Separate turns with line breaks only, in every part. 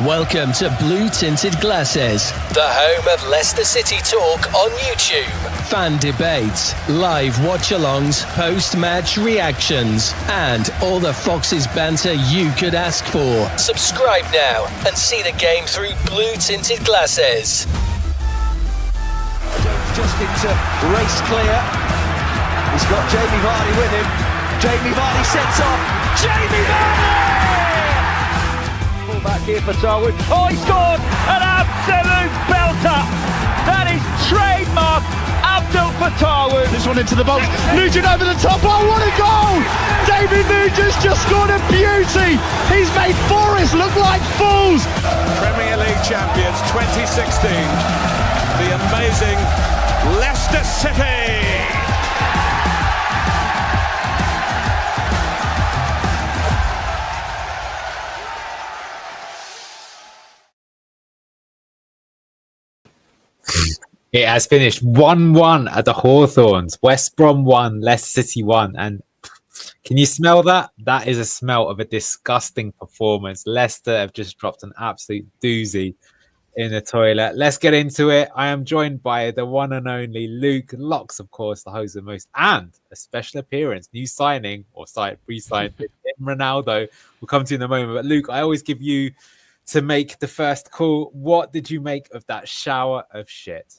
Welcome to Blue Tinted Glasses, the home of Leicester City talk on YouTube. Fan debates, live watch-alongs, post-match reactions, and all the Foxes banter you could ask for. Subscribe now and see the game through Blue Tinted Glasses.
Just into race clear. He's got Jamie Vardy with him. Jamie Vardy sets off. Jamie Vardy! Pull back here for Darwin. Oh, he scored! An absolute belter! That is trademark Abdul Fatahwood.
This one into the box. Nugent over the top. Oh, what a goal! David Nugent's just scored a beauty. He's made Forest look like fools.
Premier League champions 2016. The amazing Leicester City.
It has finished 1-1 at the Hawthorns. West Brom 1, Leicester City 1. And can you smell that? That is a smell of a disgusting performance. Leicester have just dropped an absolute doozy in the toilet. Let's get into it. I am joined by the one and only Luke Locks, of course, the host of most, and a special appearance, new signing, or pre-signed, Ronaldo. We'll come to you in a moment. But Luke, I always give you to make the first call. What did you make of that shower of shit?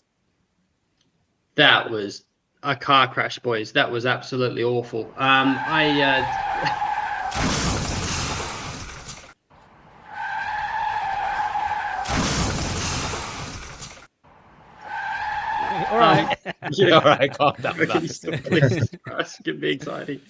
That was a car crash, boys. That was absolutely awful.
All right.
Yeah.
All right, calm down.
Please, get me exciting.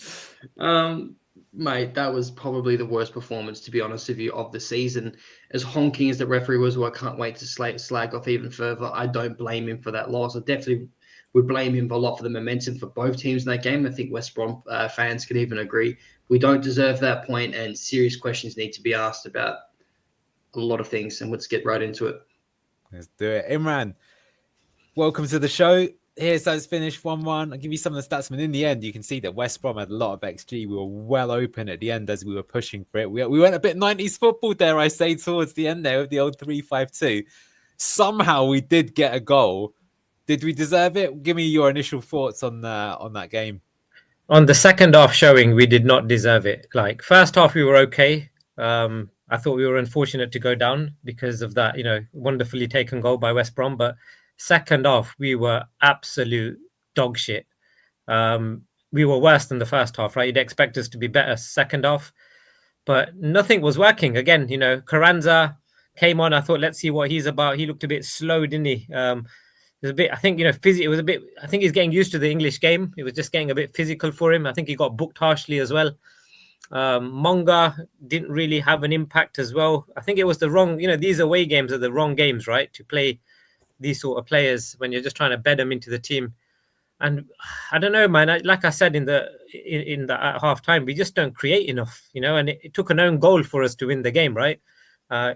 Mate, that was probably the worst performance, to be honest with you, of the season. As honking as the referee was, who I can't wait to slag off even further, I don't blame him for that loss. I definitely would blame him a lot for the momentum for both teams in that game. I think West Brom fans could even agree. We don't deserve that point, and serious questions need to be asked about a lot of things, and let's get right into it.
Let's do it. Imran, welcome to the show. Here's how it's finished 1-1. I'll give you some of the stats. And in the end, you can see that West Brom had a lot of XG. We were well open at the end as we were pushing for it. We went a bit 90s football, dare I say, towards the end there with the old 3-5-2. Somehow we did get a goal. Did we deserve it? Give me your initial thoughts on that game.
On the second half showing, we did not deserve it. Like, first half, we were okay. I thought we were unfortunate to go down because of that, wonderfully taken goal by West Brom. But second half, we were absolute dog shit. We were worse than the first half, right? You'd expect us to be better second half, but nothing was working. Again, Carranza came on. I thought, let's see what he's about. He looked a bit slow, didn't he? It was a bit, I think, it was a bit, I think he's getting used to the English game. It was just getting a bit physical for him. I think he got booked harshly as well. Monga didn't really have an impact as well. I think it was the wrong, these away games are the wrong games, right? To play these sort of players when you're just trying to bed them into the team. And I don't know, man, like I said in the at half time, we just don't create enough, and it took an own goal for us to win the game, right?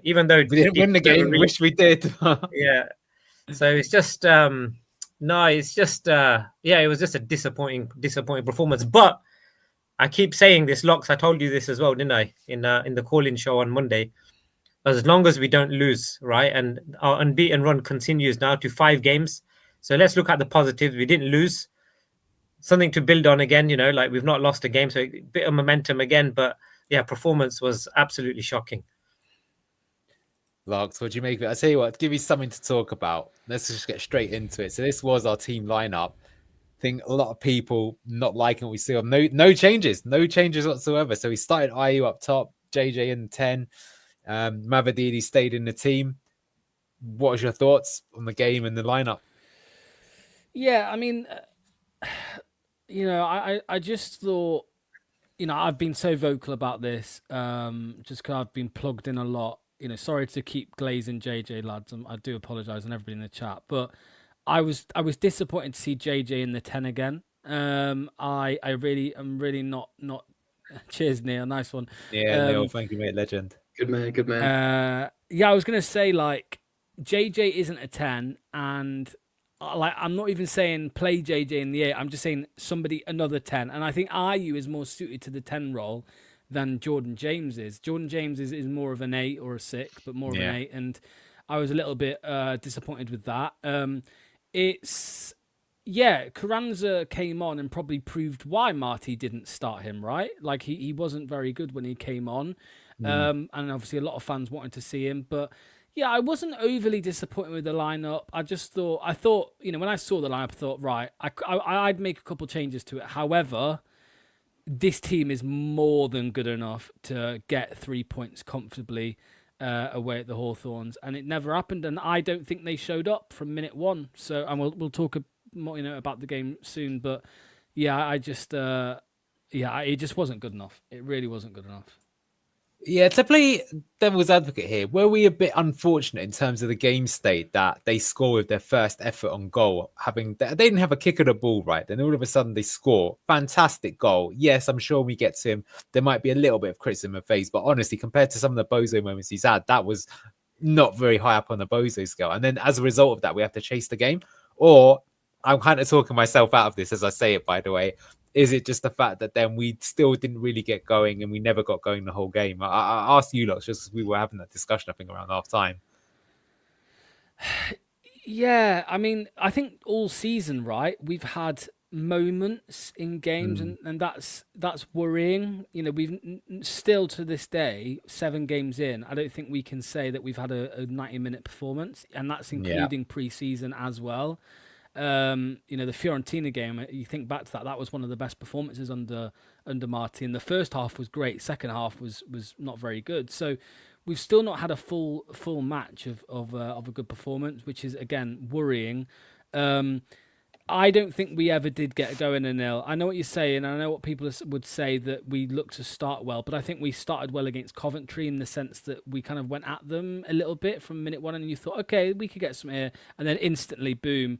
Even though
we didn't win the game, we wish we did.
Yeah. So it's just it was just a disappointing performance. But I keep saying this, Locks, I told you this as well, didn't I? In the call-in show on Monday. As long as we don't lose, right? And our unbeaten run continues now to 5 games. So let's look at the positives. We didn't lose. Something to build on again, like we've not lost a game. So a bit of momentum again. But yeah, performance was absolutely shocking.
Locks, what do you make of it? I tell you what, give you something to talk about. Let's just get straight into it. So this was our team lineup. I think a lot of people not liking what we see. No changes whatsoever. So we started Ayew up top, JJ in 10. Mavididi stayed in the team. What was your thoughts on the game and the lineup?
Yeah, I mean, I just thought, I've been so vocal about this, just because I've been plugged in a lot. Sorry to keep glazing JJ, lads. I do apologise on everybody in the chat, but I was disappointed to see JJ in the 10 again. I'm really not. Cheers, Neil. Nice one.
Yeah, Neil, thank you, mate. Legend.
Good man.
I was gonna say, like, JJ isn't a 10, and I'm not even saying play JJ in the 8. I'm just saying another 10, and I think Ayew is more suited to the 10 role. than Jordan James is. Jordan James is more of an 8 or a 6, but more of an 8. And I was a little bit disappointed with that. Carranza came on and probably proved why Marty didn't start him, right? Like he wasn't very good when he came on. And obviously a lot of fans wanted to see him, but yeah, I wasn't overly disappointed with the lineup. I thought, when I saw the lineup, I thought, right, I'd make a couple changes to it. However, this team is more than good enough to get 3 points comfortably away at the Hawthorns, and it never happened. And I don't think they showed up from minute one. So, and we'll talk more, about the game soon. But yeah, it just wasn't good enough. It really wasn't good enough.
Yeah, to play devil's advocate here, were we a bit unfortunate in terms of the game state that they score with their first effort on goal? They didn't have a kick of the ball, right? Then all of a sudden they score. Fantastic goal. Yes, I'm sure we get to him. There might be a little bit of criticism of phase, but honestly, compared to some of the bozo moments he's had, that was not very high up on the bozo scale. And then as a result of that, we have to chase the game. Or I'm kind of talking myself out of this as I say it, by the way. Is it just the fact that then we still didn't really get going and we never got going the whole game? I asked you lots just because we were having that discussion, I think, around half time.
Yeah, I mean, I think all season, right, we've had moments in games and that's worrying. We've still to this day, 7 games in, I don't think we can say that we've had a 90-minute performance, and that's including pre-season as well. The Fiorentina game, you think back to that was one of the best performances under Martin. The first half was great, second half was not very good. So we've still not had a full match of a good performance, which is again worrying. I don't think we ever did get going a nil. I know what you're saying, and I know what people would say, that we look to start well, but I think we started well against Coventry in the sense that we kind of went at them a little bit from minute one, and you thought, okay, we could get some here, and then instantly, boom.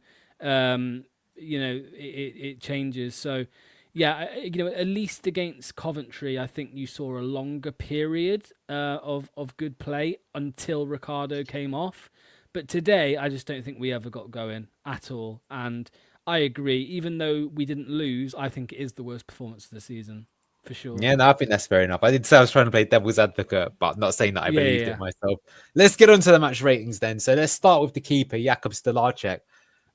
It changes. So yeah, at least against Coventry, I think you saw a longer period of good play until Ricardo came off. But today, I just don't think we ever got going at all. And I agree, even though we didn't lose, I think it is the worst performance of the season, for sure.
Yeah, no, I think that's fair enough. I did say I was trying to play devil's advocate, but not saying that I believed it myself. Let's get on to the match ratings then. So let's start with the keeper, Jakub Stolarczyk.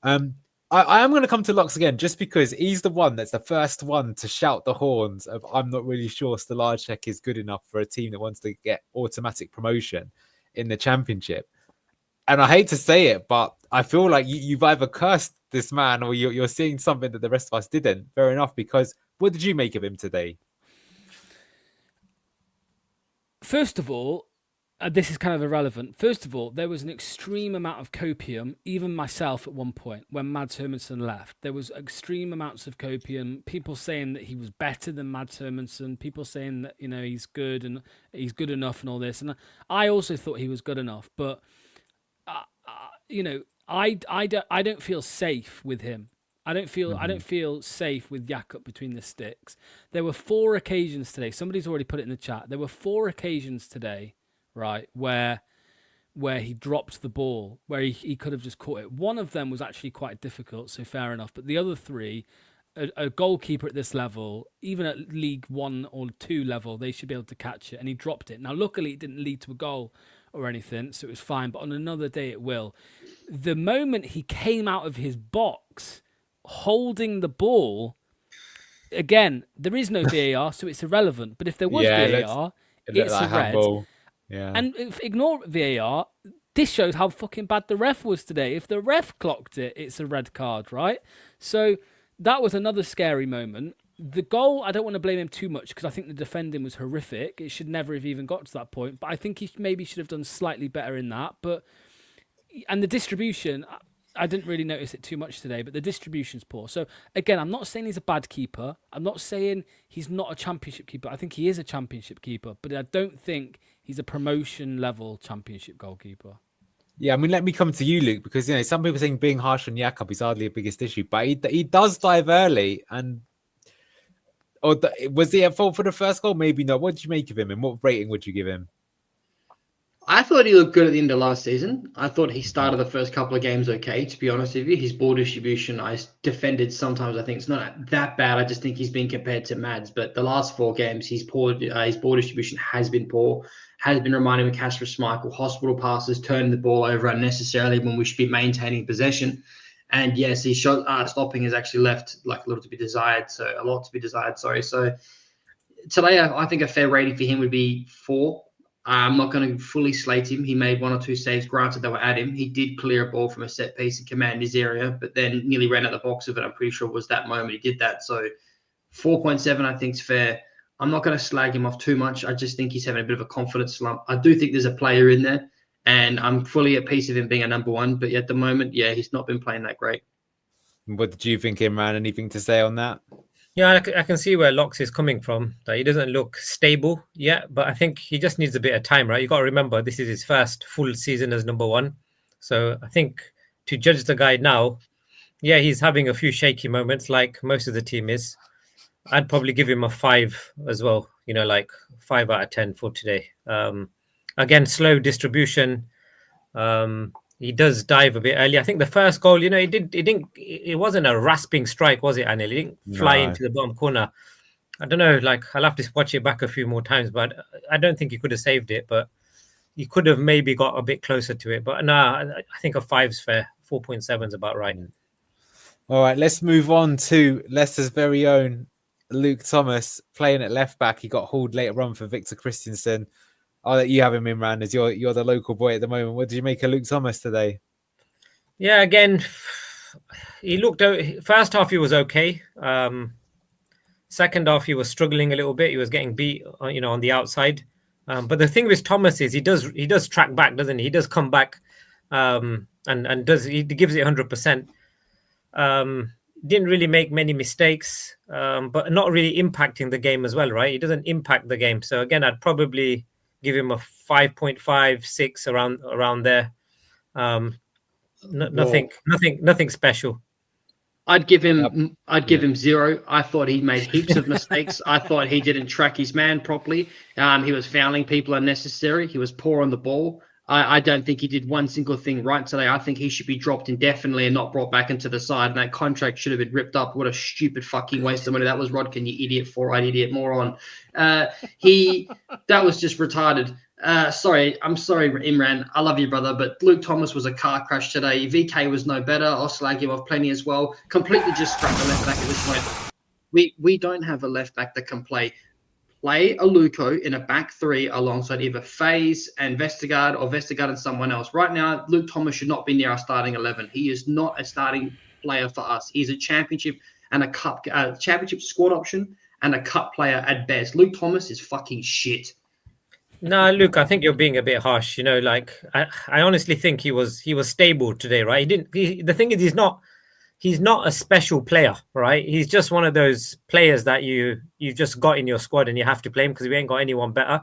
I am going to come to Locks again just because he's the one that's the first one to shout the horns of I'm not really sure Stolarczyk is good enough for a team that wants to get automatic promotion in the championship. And I hate to say it, but I feel like you've either cursed this man or you're seeing something that the rest of us didn't. Fair enough, because what did you make of him today?
First of all, this is kind of irrelevant. First of all, there was an extreme amount of copium, even myself at one point, when Mads Hermansen left. There was extreme amounts of copium, people saying that he was better than Mads Hermansen, people saying that, he's good and he's good enough and all this. And I also thought he was good enough, but, I don't feel safe with him. I don't feel safe with Jakub between the sticks. There were 4 occasions today. Somebody's already put it in the chat. There were 4 occasions today, right, where he dropped the ball, where he could have just caught it. One of them was actually quite difficult, so fair enough. But the other 3, a goalkeeper at this level, even at League 1 or 2 level, they should be able to catch it. And he dropped it. Now, luckily, it didn't lead to a goal or anything, so it was fine. But on another day, it will. The moment he came out of his box holding the ball, again, there is no VAR, so it's irrelevant. But if there was VAR, it's a red.
Yeah.
And ignore VAR. This shows how fucking bad the ref was today. If the ref clocked it, it's a red card, right? So that was another scary moment. The goal, I don't want to blame him too much because I think the defending was horrific. It should never have even got to that point. But I think he maybe should have done slightly better in that. And the distribution, I didn't really notice it too much today, but the distribution's poor. So again, I'm not saying he's a bad keeper. I'm not saying he's not a championship keeper. I think he is a championship keeper, but I don't think he's a promotion level championship goalkeeper.
Yeah, I mean, let me come to you, Luke, because some people think being harsh on Jakub is hardly the biggest issue, but he does dive early. And was he at fault for the first goal? Maybe not. What did you make of him, and what rating would you give him?
I I thought he looked good at the end of last season. I thought he started the first couple of games okay, to be honest with you. His ball distribution, I defended sometimes. I think it's not that bad. I just think he's been compared to Mads. But the last 4 games, his ball distribution has been poor, has been reminding me of Kasper Schmeichel, hospital passes, turning the ball over unnecessarily when we should be maintaining possession. And yes, his shot stopping has actually left like a lot to be desired. Sorry. So today, I think a fair rating for him would be 4. I'm not going to fully slate him. He made 1 or 2 saves. Granted, they were at him. He did clear a ball from a set piece and command his area, but then nearly ran out the box of it. I'm pretty sure it was that moment he did that. So 4.7, I think, is fair. I'm not going to slag him off too much. I just think he's having a bit of a confidence slump. I do think there's a player in there, and I'm fully at peace of him being a number 1. But at the moment, yeah, he's not been playing that great.
What did you think, Imran? Anything to say on that?
Yeah, I can see where Locks is coming from. That he doesn't look stable yet, but I think he just needs a bit of time, right? You got to remember this is his first full season as number 1. So I think to judge the guy now, yeah, he's having a few shaky moments, like most of the team is. I'd probably give him a 5 as well. Like 5 out of 10 for today. Again, slow distribution. He does dive a bit early. I think the first goal, it wasn't a rasping strike, was it, Anil? He didn't fly into the bottom corner. I don't know, I'll have to watch it back a few more times, but I don't think he could have saved it, but he could have maybe got a bit closer to it. But I think a 5's fair. 4.7 is about right.
All right, let's move on to Leicester's very own Luke Thomas playing at left back. He got hauled later on for Victor Christensen. I'll let you have him, Imran, as you're the local boy at the moment. What did you make of Luke Thomas today?
Yeah, again, he looked. First half he was okay. Second half he was struggling a little bit. He was getting beat, on the outside. But the thing with Thomas is he does track back, doesn't he? He does come back, and he gives it 100%. Didn't really make many mistakes, but not really impacting the game as well, right? He doesn't impact the game. So again, I'd probably give him a 5.5, 6 around there. Nothing special.
I'd give him 0. I thought he made heaps of mistakes. I thought he didn't track his man properly. He was fouling people unnecessary. He was poor on the ball. I don't think he did one single thing right today. I think he should be dropped indefinitely and not brought back into the side. And that contract should have been ripped up. What a stupid fucking waste of money that was, Rodkin, you idiot, four-eyed idiot moron. That was just retarded. I'm sorry, Imran. I love you, brother, but Luke Thomas was a car crash today. VK was no better. I'll slag him off plenty as well. Completely just scrap the left back at this point. We don't have a left back that can play a Luko in a back 3 alongside either FaZe and Vestergaard or Vestergaard and someone else. Right now, Luke Thomas should not be near our starting 11. He is not a starting player for us. He's a championship and a cup championship squad option and a cup player at best. Luke Thomas is fucking shit.
No, Luke, I think you're being a bit harsh. I honestly think he was stable today, right? The thing is, he's not a special player, right? He's just one of those players that you've just got in your squad and you have to play him because we ain't got anyone better.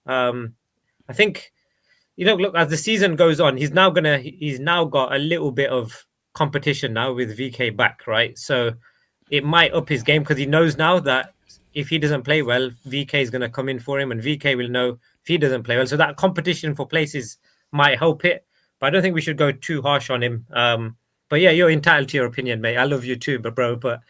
I think, look, as the season goes on, he's now got a little bit of competition now with VK back, right? So it might up his game because he knows now that if he doesn't play well, VK is going to come in for him and VK will know if he doesn't play well. So that competition for places might help it. But I don't think we should go too harsh on him. But yeah, you're entitled to your opinion, mate. I love you too, bro. But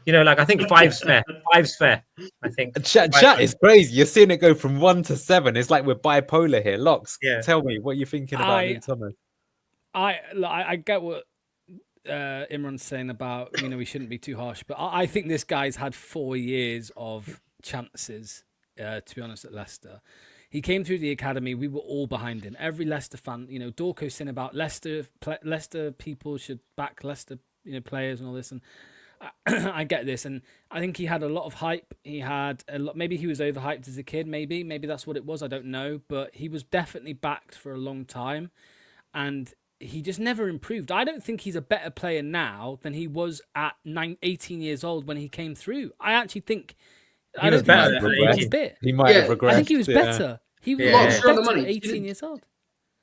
I think 5's fair. 5's fair, I think.
Chat is crazy. You're seeing it go from 1 to 7. It's like we're bipolar here. Locks, tell me what you're thinking about Luke Thomas.
I get what Imran's saying about we shouldn't be too harsh, but I think this guy's had 4 years of chances. To be honest, at Leicester. He came through the academy. We were all behind him. Every Leicester fan, Dorco saying about Leicester people should back Leicester, players and all this. And I get this. And I think he had a lot of hype. He had a lot. Maybe he was overhyped as a kid. Maybe that's what it was. I don't know. But he was definitely backed for a long time, and he just never improved. I don't think he's a better player now than he was at 18 years old when he came through. I actually think.
He was better.
He might have regressed.
I think he was better. He was better at 18 years old.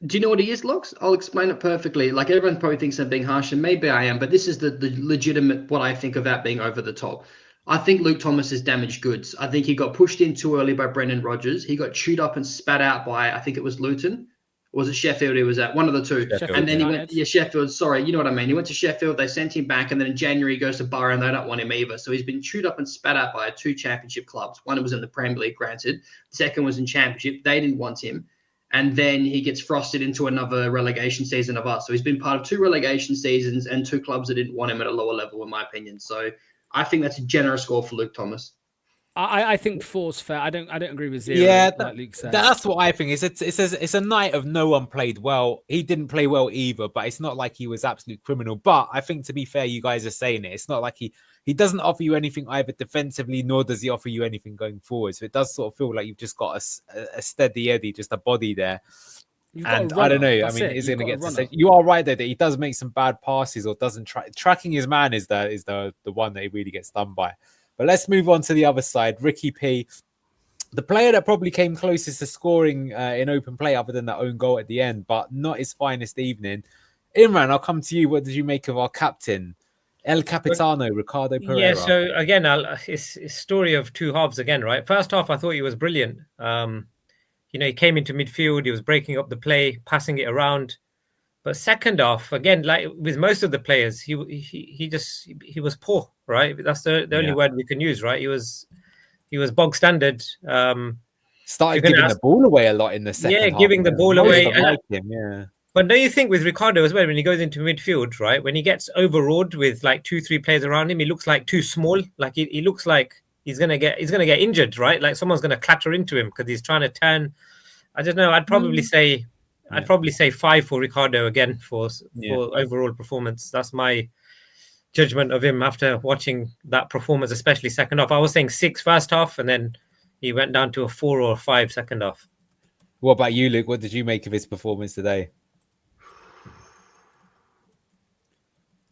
Do you know what he is, Locks? I'll explain it perfectly. Like, everyone probably thinks I'm being harsh, and maybe I am, but this is the legitimate what I think about being over the top. I think Luke Thomas is damaged goods. I think he got pushed in too early by Brendan Rodgers. He got chewed up and spat out by, I think it was Luton. Or was it Sheffield he was at? One of the two.
Sheffield,
And then he
United.
went, Sheffield, sorry, you know what I mean. He went to Sheffield, they sent him back, and then in January he goes to Borough and they don't want him either. So he's been chewed up and spat out by 2 championship clubs. One was in the Premier League, granted. The second was in Championship. They didn't want him. And then he gets frosted into another relegation season of us. So he's been part of 2 relegation seasons and 2 clubs that didn't want him at a lower level, in my opinion. So I think that's a generous score for Luke Thomas.
I think 4's fair. I don't agree with 0.
Yeah,
like Luke said.
that's what I think. It's a night of no one played well. He didn't play well either, but it's not like he was absolute criminal. But I think, to be fair, you guys are saying it. It's not like he doesn't offer you anything either defensively, nor does he offer you anything going forward. So it does sort of feel like you've just got a steady Eddie, just a body there. And I don't know. I mean, is it going to get to say? You are right there that he does make some bad passes or doesn't tracking his man is the one that he really gets done by. But let's move on to the other side. Ricky P, the player that probably came closest to scoring in open play, other than that own goal at the end, but not his finest evening. Imran, I'll come to you. What did you make of our captain, El Capitano, Ricardo Pereira?
Yeah, so again, it's a story of 2 halves again, right? First half, I thought he was brilliant. He came into midfield, he was breaking up the play, passing it around. But second half, again, like with most of the players, he was poor, right? That's the only word we can use, right? He was bog standard.
Started giving the ball away a lot in the second half.
Yeah, giving the ball away.
Yeah.
But don't you think with Ricardo as well, when he goes into midfield, right? When he gets overawed with like 2-3 players around him, he looks like too small. Like he looks like he's gonna get injured, right? Like someone's gonna clatter into him because he's trying to turn. I don't know. I'd probably say 5 for Ricardo again for overall performance. That's my judgment of him after watching that performance, especially second half. I was saying 6 first half, and then he went down to a 4 or a 5 second half.
What about you, Luke? What did you make of his performance today?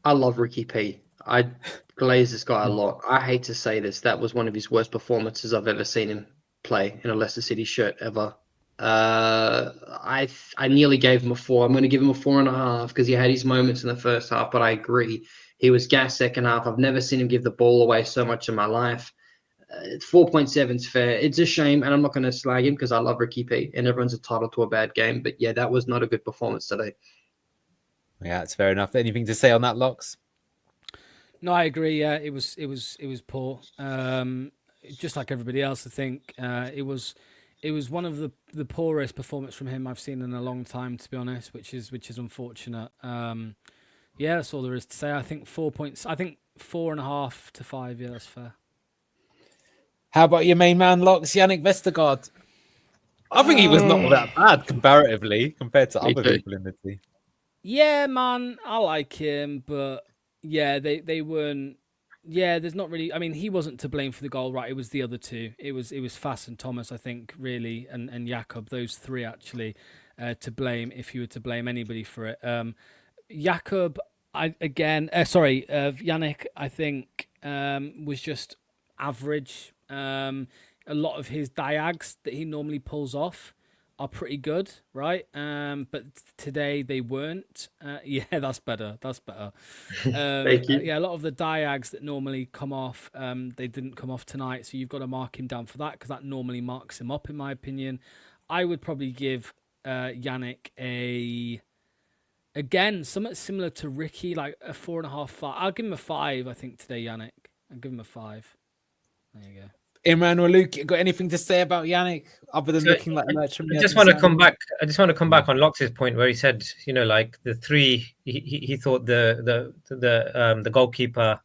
I love Ricky P. I glaze this guy a lot. I hate to say this. That was one of his worst performances I've ever seen him play in a Leicester City shirt ever. I nearly gave him a 4. I'm going to give him a 4.5 because he had his moments in the first half, but I agree. He was gassed second half. I've never seen him give the ball away so much in my life. 4.7 is fair. It's a shame, and I'm not going to slag him because I love Ricky P, and everyone's entitled to a bad game. But yeah, that was not a good performance today.
Yeah, it's fair enough. Anything to say on that, Locks?
No, I agree. Yeah, it was poor. Just like everybody else, I think it was one of the poorest performance from him I've seen in a long time, to be honest, which is unfortunate. Yeah, that's all there is to say. I think 4 points. I think 4.5 to 5. Yeah, that's fair.
How about your main man, Locks, Yannick Vestergaard? I think he was not that bad comparatively compared to other people in the team.
Yeah, man, I like him, but yeah, they weren't. Yeah, there's not really. I mean, he wasn't to blame for the goal, right? It was the other 2. It was Fass and Thomas, I think, really, and Jakob. Those 3 actually to blame if you were to blame anybody for it. Jakob, Yannick, I think was just average. A lot of his diags that he normally pulls off are pretty good, right? But today they weren't. Yeah, that's better.
Thank you.
Yeah, a lot of the diags that normally come off, they didn't come off tonight. So you've got to mark him down for that because that normally marks him up, in my opinion. I would probably give Yannick again, somewhat similar to Ricky, like a 4.5, 5. I'll give him a 5, I think, today, Yannick. I'll give him a 5. There you go.
Imran or Luke, got anything to say about Yannick other than looking like Merchant?
I just want to come back on Lox's point where he said, like the 3, he thought the goalkeeper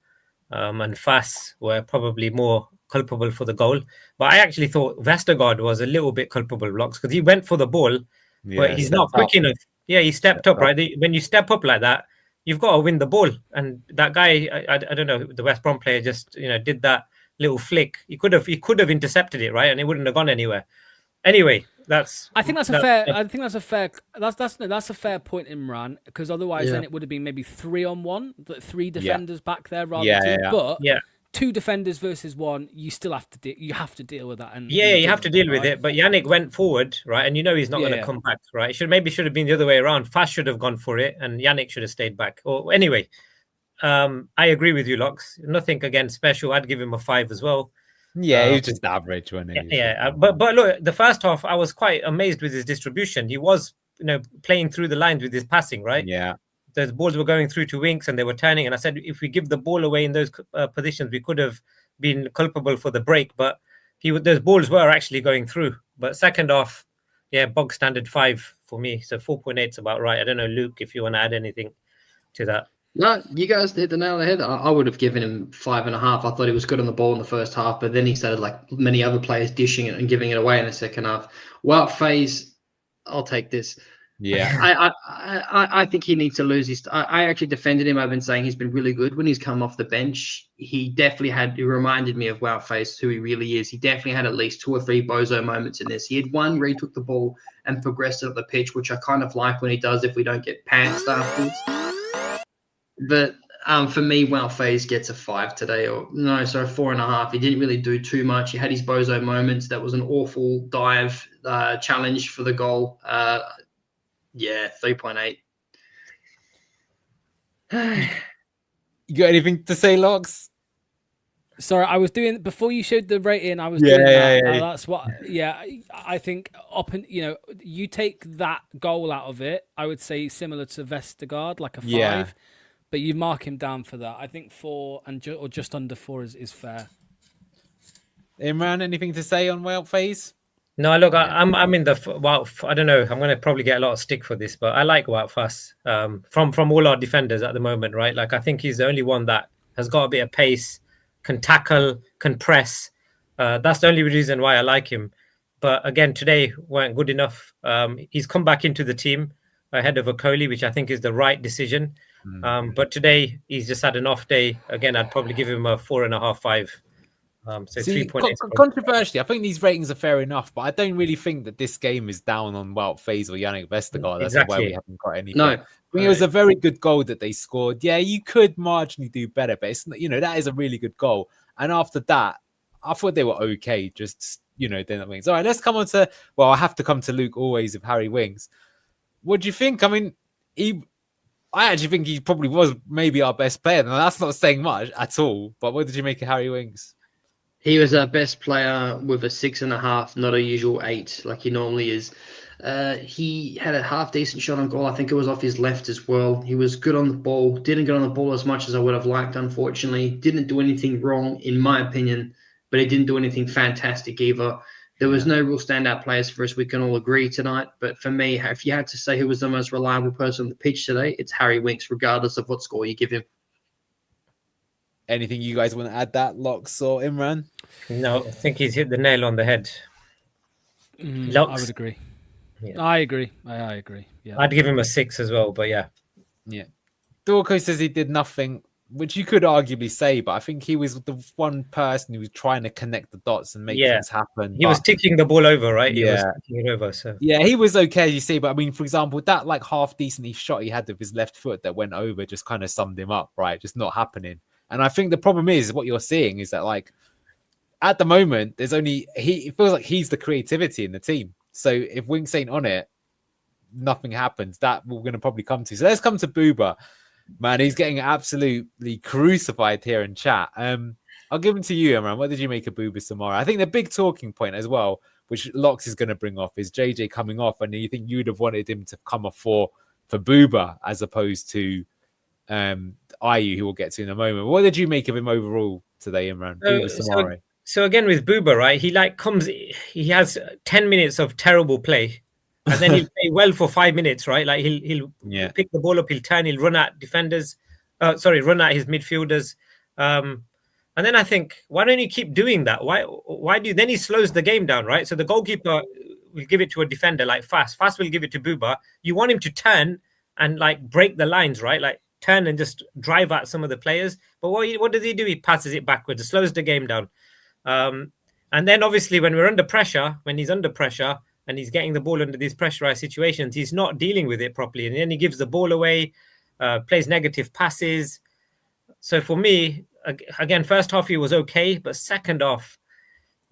and Fass were probably more culpable for the goal. But I actually thought Vestergaard was a little bit culpable, Lox, because he went for the ball, but he's not quick enough. Yeah, he stepped up, right? When you step up like that, you've got to win the ball. And that guy, I don't know, the West Brom player just, did that little flick. He could have intercepted it, right? And it wouldn't have gone anywhere. Anyway, I think that's a fair point, Imran, because otherwise then it would have been maybe 3-on-1, 3 defenders back there rather than 2. But 2 defenders versus 1, you still have to you have to deal with that. And you have to deal with it. But Yannick went forward, right? And he's not going to come back, right? Should have been the other way around. Fass should have gone for it, and Yannick should have stayed back. Or anyway, I agree with you, Locks. Nothing again special. I'd give him a 5 as well.
Yeah, he was just average, wasn't he?
Yeah. But look, the first half, I was quite amazed with his distribution. He was playing through the lines with his passing, right?
Yeah.
Those balls were going through to Winks and they were turning. And I said, if we give the ball away in those positions, we could have been culpable for the break. But those balls were actually going through. But second half, yeah, bog standard 5 for me. So 4.8 is about right. I don't know, Luke, if you want to add anything to that.
No, you guys hit the nail on the head. I would have given him 5.5. I thought he was good on the ball in the first half, but then he started, like many other players, dishing it and giving it away in the second half. Wout Faes, I'll take this.
Yeah.
I think he needs to lose his. I actually defended him. I've been saying he's been really good when he's come off the bench. He reminded me of Wout Faes, who he really is. He definitely had at least 2 or 3 bozo moments in this. He had one where he took the ball and progressed it up the pitch, which I kind of like when he does if we don't get pantsed afterwards. But for me, Wout Faes gets a 5 today, 4.5. He didn't really do too much. He had his bozo moments. That was an awful dive challenge for the goal. 3.8.
You got anything to say, Lox?
Sorry, I was doing before you showed the rating. I was
Yeah,
doing that.
yeah.
That's what. Yeah, I think you take that goal out of it. I would say similar to Vestergaard, like a 5.
Yeah.
But you mark him down for that. I think 4 or just under 4 is fair.
Imran, anything to say on Wout Faes?
No, look, I'm in the I don't know. I'm going to probably get a lot of stick for this, but I like Wout Faes from all our defenders at the moment, right? Like I think he's the only one that has got a bit of pace, can tackle, can press. That's the only reason why I like him. But again, today weren't good enough. He's come back into the team ahead of Okoli, which I think is the right decision. But today he's just had an off day. Again, I'd probably give him a 4.5, 5. So 3.8.
Controversially, I think these ratings are fair enough, but I don't really think that this game is down on Wout Faes or Yannick Vestergaard. That's why we haven't got anything.
No.
I think it was a very good goal that they scored. Yeah, you could marginally do better, but it's that is a really good goal. And after that, I thought they were okay. Just they're not wings. All right, let's come on to. Well, I have to come to Luke always of Harry Winks. What do you think? I mean, I actually think he probably was maybe our best player. Now, that's not saying much at all. But what did you make of Harry Winks?
He was our best player with a 6.5, not a usual 8 like he normally is. He had a half decent shot on goal. I think it was off his left as well. He was good on the ball. Didn't get on the ball as much as I would have liked, unfortunately. Didn't do anything wrong, in my opinion, but he didn't do anything fantastic either. There was no real standout players for us. We can all agree tonight. But for me, if you had to say who was the most reliable person on the pitch today, it's Harry Winks, regardless of what score you give him.
Anything you guys want to add that, Lox or Imran?
No, I think he's hit the nail on the head.
I would agree.
Yeah.
I agree. I agree. Yeah,
I'd give him a 6 as well, but yeah.
Dorco says he did nothing, which you could arguably say, but I think he was the one person who was trying to connect the dots and make things happen.
He was ticking the ball over, right?
Yeah.
He was ticking it over. So
yeah, he was okay, you see. But I mean, for example, that like half decently shot he had with his left foot that went over just kind of summed him up, right? Just not happening. And I think the problem is what you're seeing is that like at the moment, there's only it feels like he's the creativity in the team. So if Winks ain't on it, nothing happens. That we're going to probably come to. So let's come to Booba. Man, he's getting absolutely crucified here in chat. I'll give him to you, Imran. What did you make of Booba tomorrow? I think the big talking point as well, which Lox is going to bring off, is JJ coming off, and you think you'd have wanted him to come off for Booba as opposed to Ayew, who we'll get to in a moment. What did you make of him overall today, Imran?
So again with Booba, right? He has 10 minutes of terrible play, and then he'll play well for 5 minutes, right? Like he'll pick the ball up, he'll turn, he'll run at defenders, run at his midfielders. And then I think, why don't you keep doing that? Then he slows the game down, right? So the goalkeeper will give it to a defender like Fast will give it to Booba. You want him to turn and like break the lines, right? Like turn and just drive at some of the players. But what does he do? He passes it backwards, slows the game down. And then obviously when he's under pressure and he's getting the ball under these pressurized situations, he's not dealing with it properly. And then he gives the ball away, plays negative passes. So for me, again, first half he was okay, but second half,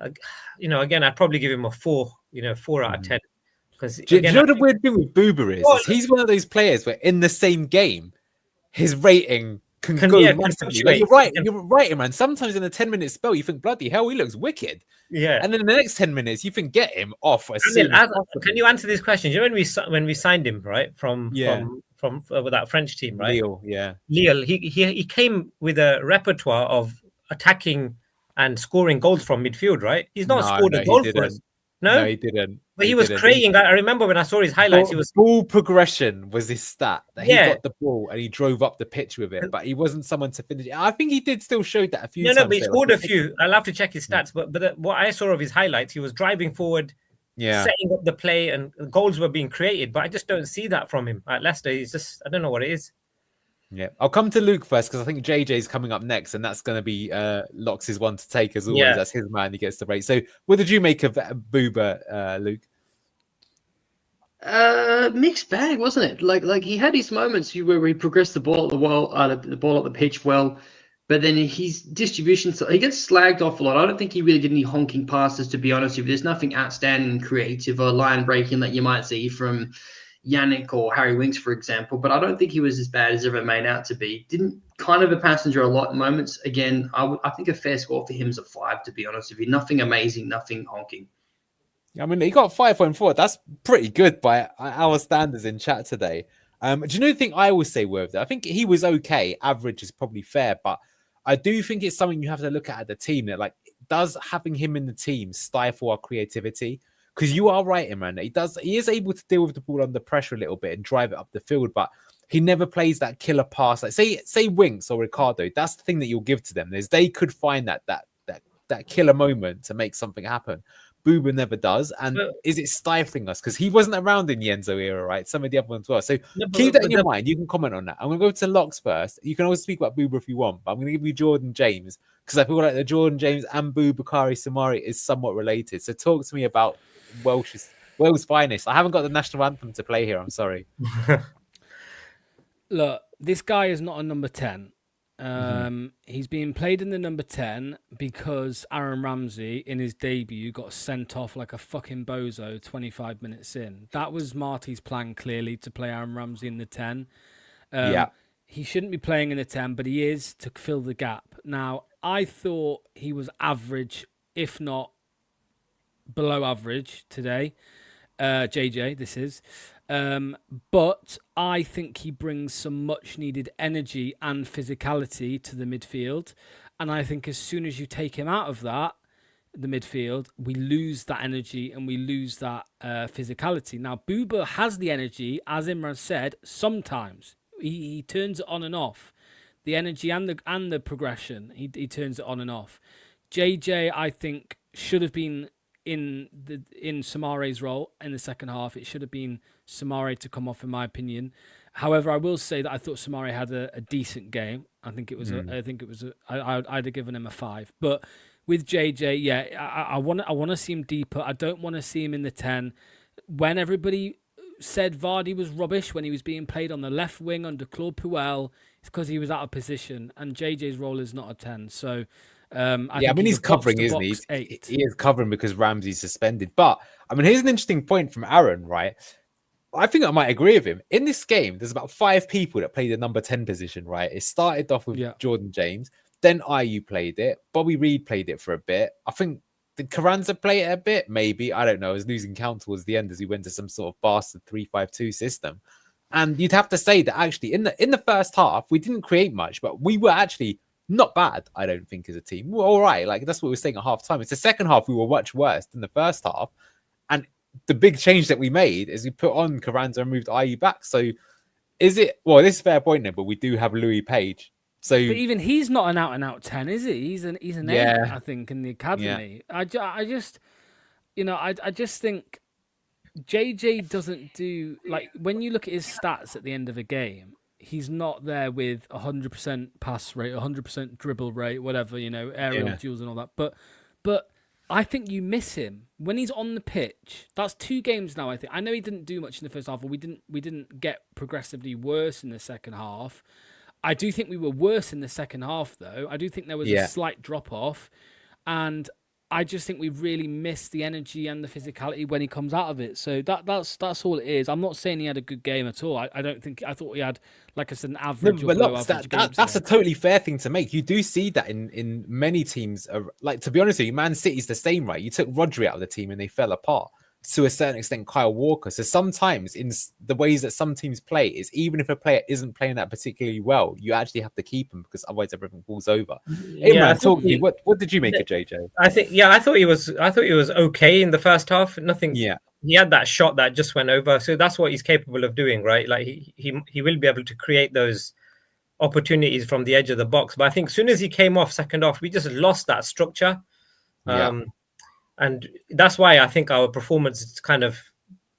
again, I'd probably give him a 4, 4 out of 10. Because
do you know the weird thing with Booba is he's one of those players where in the same game, his rating can go
yeah,
massively.
fluctuate.
You're right, man. Sometimes in a 10-minute spell, you think, bloody hell, he looks wicked.
Yeah.
And then in the next 10 minutes, you can get him off as
Daniel,
soon as possible.
can you answer these questions? You know when we signed him, right, from with that French team, right? Lille, he came with a repertoire of attacking and scoring goals from midfield, right? He's not scored a goal for us. No,
he didn't.
But he was creating. I remember when I saw his highlights. He was
ball progression was his stat. That he
Yeah.
got the ball and he drove up the pitch with it, but he wasn't someone to finish. I think he did still show that a few times.
No, but he scored a few. I'll have to check his stats. But what I saw of his highlights, he was driving forward, setting up the play, and goals were being created. But I just don't see that from him at Leicester. He's just, I don't know what it is.
Yeah, I'll come to Luke first because I think JJ's coming up next, and that's going to be Lox's one to take as always.
Yeah.
That's his man. He gets the rate. So, what did you make of Booba, Luke?
Mixed bag, wasn't it? Like he had his moments where he progressed the ball at the ball up the pitch well, but then his distribution, he gets slagged off a lot. I don't think he really did any honking passes, to be honest with you. There's nothing outstanding, creative, or line breaking that you might see from Yannick or Harry Winks, for example. But I don't think he was as bad as ever made out to be. Didn't kind of a passenger a lot in moments. Again, I think a fair score for him is a 5, to be honest with you. Nothing amazing, nothing honking.
I mean, he got 5.4. That's pretty good by our standards in chat today. Do you know the thing I always say with that? I think he was okay. Average is probably fair, but I do think it's something you have to look at the team. That, like, does having him in the team stifle our creativity? Because you are right, man. He is able to deal with the ball under pressure a little bit and drive it up the field, but he never plays that killer pass. Like say Winks or Ricardo. That's the thing that you'll give to them. Is they could find that killer moment to make something happen. Booba never does. And is it stifling us? Because he wasn't around in the Enzo era, right? Some of the other ones were. So keep that in your mind. You can comment on that. I'm going to go to Locks first. You can always speak about Booba if you want, but I'm going to give you Jordan James because I feel like the Jordan James and Boubakary Soumaré is somewhat related. So talk to me about Wales' finest. I haven't got the national anthem to play here. I'm sorry.
Look, this guy is not a number 10. He's being played in the number 10 because Aaron Ramsey in his debut got sent off like a fucking bozo 25 minutes in. That was Marty's plan, clearly, to play Aaron Ramsey in the 10. He shouldn't be playing in the 10, but he is to fill the gap. Now, I thought he was average, if not below average today. JJ, this is. But I think he brings some much needed energy and physicality to the midfield. And I think as soon as you take him out of the midfield, we lose that energy and we lose that physicality. Now, Booba has the energy, as Imran said, sometimes. He turns it on and off. The energy and the progression, he turns it on and off. JJ, I think, should have been in Soumaré's role in the second half. It should have been Soumaré to come off, in my opinion. However, I will say that I thought Soumaré had a decent game. I think it was. I'd have given him a 5. But with JJ, yeah, I want to see him deeper. I don't want to see him in the 10. When everybody said Vardy was rubbish when he was being played on the left wing under Claude Puel, it's because he was out of position, and JJ's role is not a 10. So. I mean, he's covering, isn't he?
He is covering because Ramsey's suspended. But I mean, here's an interesting point from Aaron, right? I think I might agree with him. In this game, there's about 5 people that play the number 10 position, right? It started off with Jordan James, then Ayew played it, Bobby Reed played it for a bit. I think did Carranza play it a bit? Maybe. I don't know. I was losing count towards the end as he went to some sort of bastard 3-5-2 system. And you'd have to say that actually in the first half, we didn't create much, but we were actually not bad, I don't think, as a team. We're all right. Like, that's what we were saying at half time. It's the second half we were much worse than the first half. And the big change that we made is we put on Carranza and moved Ayew back. So is it... Well, this is a fair point now, but we do have Louis Page. So,
but even he's not an out-and-out 10, is he? He's an 8, I think, in the academy. Yeah. I just... You know, I just think JJ doesn't do... Like, when you look at his stats at the end of a game, he's not there with 100% pass rate, 100% dribble rate, whatever, you know, aerial duels and all that. But I think you miss him when he's on the pitch. That's 2 games now, I think. I know he didn't do much in the first half, or we didn't get progressively worse in the second half. I do think we were worse in the second half, though. I do think there was a slight drop off, and I just think we really missed the energy and the physicality when he comes out of it. So that's all it is. I'm not saying he had a good game at all. I don't think I thought he had, like I said, an
No,
average or
but
below
look,
average game.
that's a totally fair thing to make. You do see that in many teams. Like, to be honest with you, Man City's the same, right? You took Rodri out of the team and they fell apart. To a certain extent, Kyle Walker. So sometimes in the ways that some teams play is even if a player isn't playing that particularly well, you actually have to keep him because otherwise everything falls over.
Yeah,
Imran, talk to me. What did you make of JJ?
I thought he was okay in the first half. Nothing.
Yeah.
He had that shot that just went over, so that's what he's capable of doing, right? Like he will be able to create those opportunities from the edge of the box. But I think as soon as he came off second half, we just lost that structure.
Yeah.
And that's why I think our performance kind of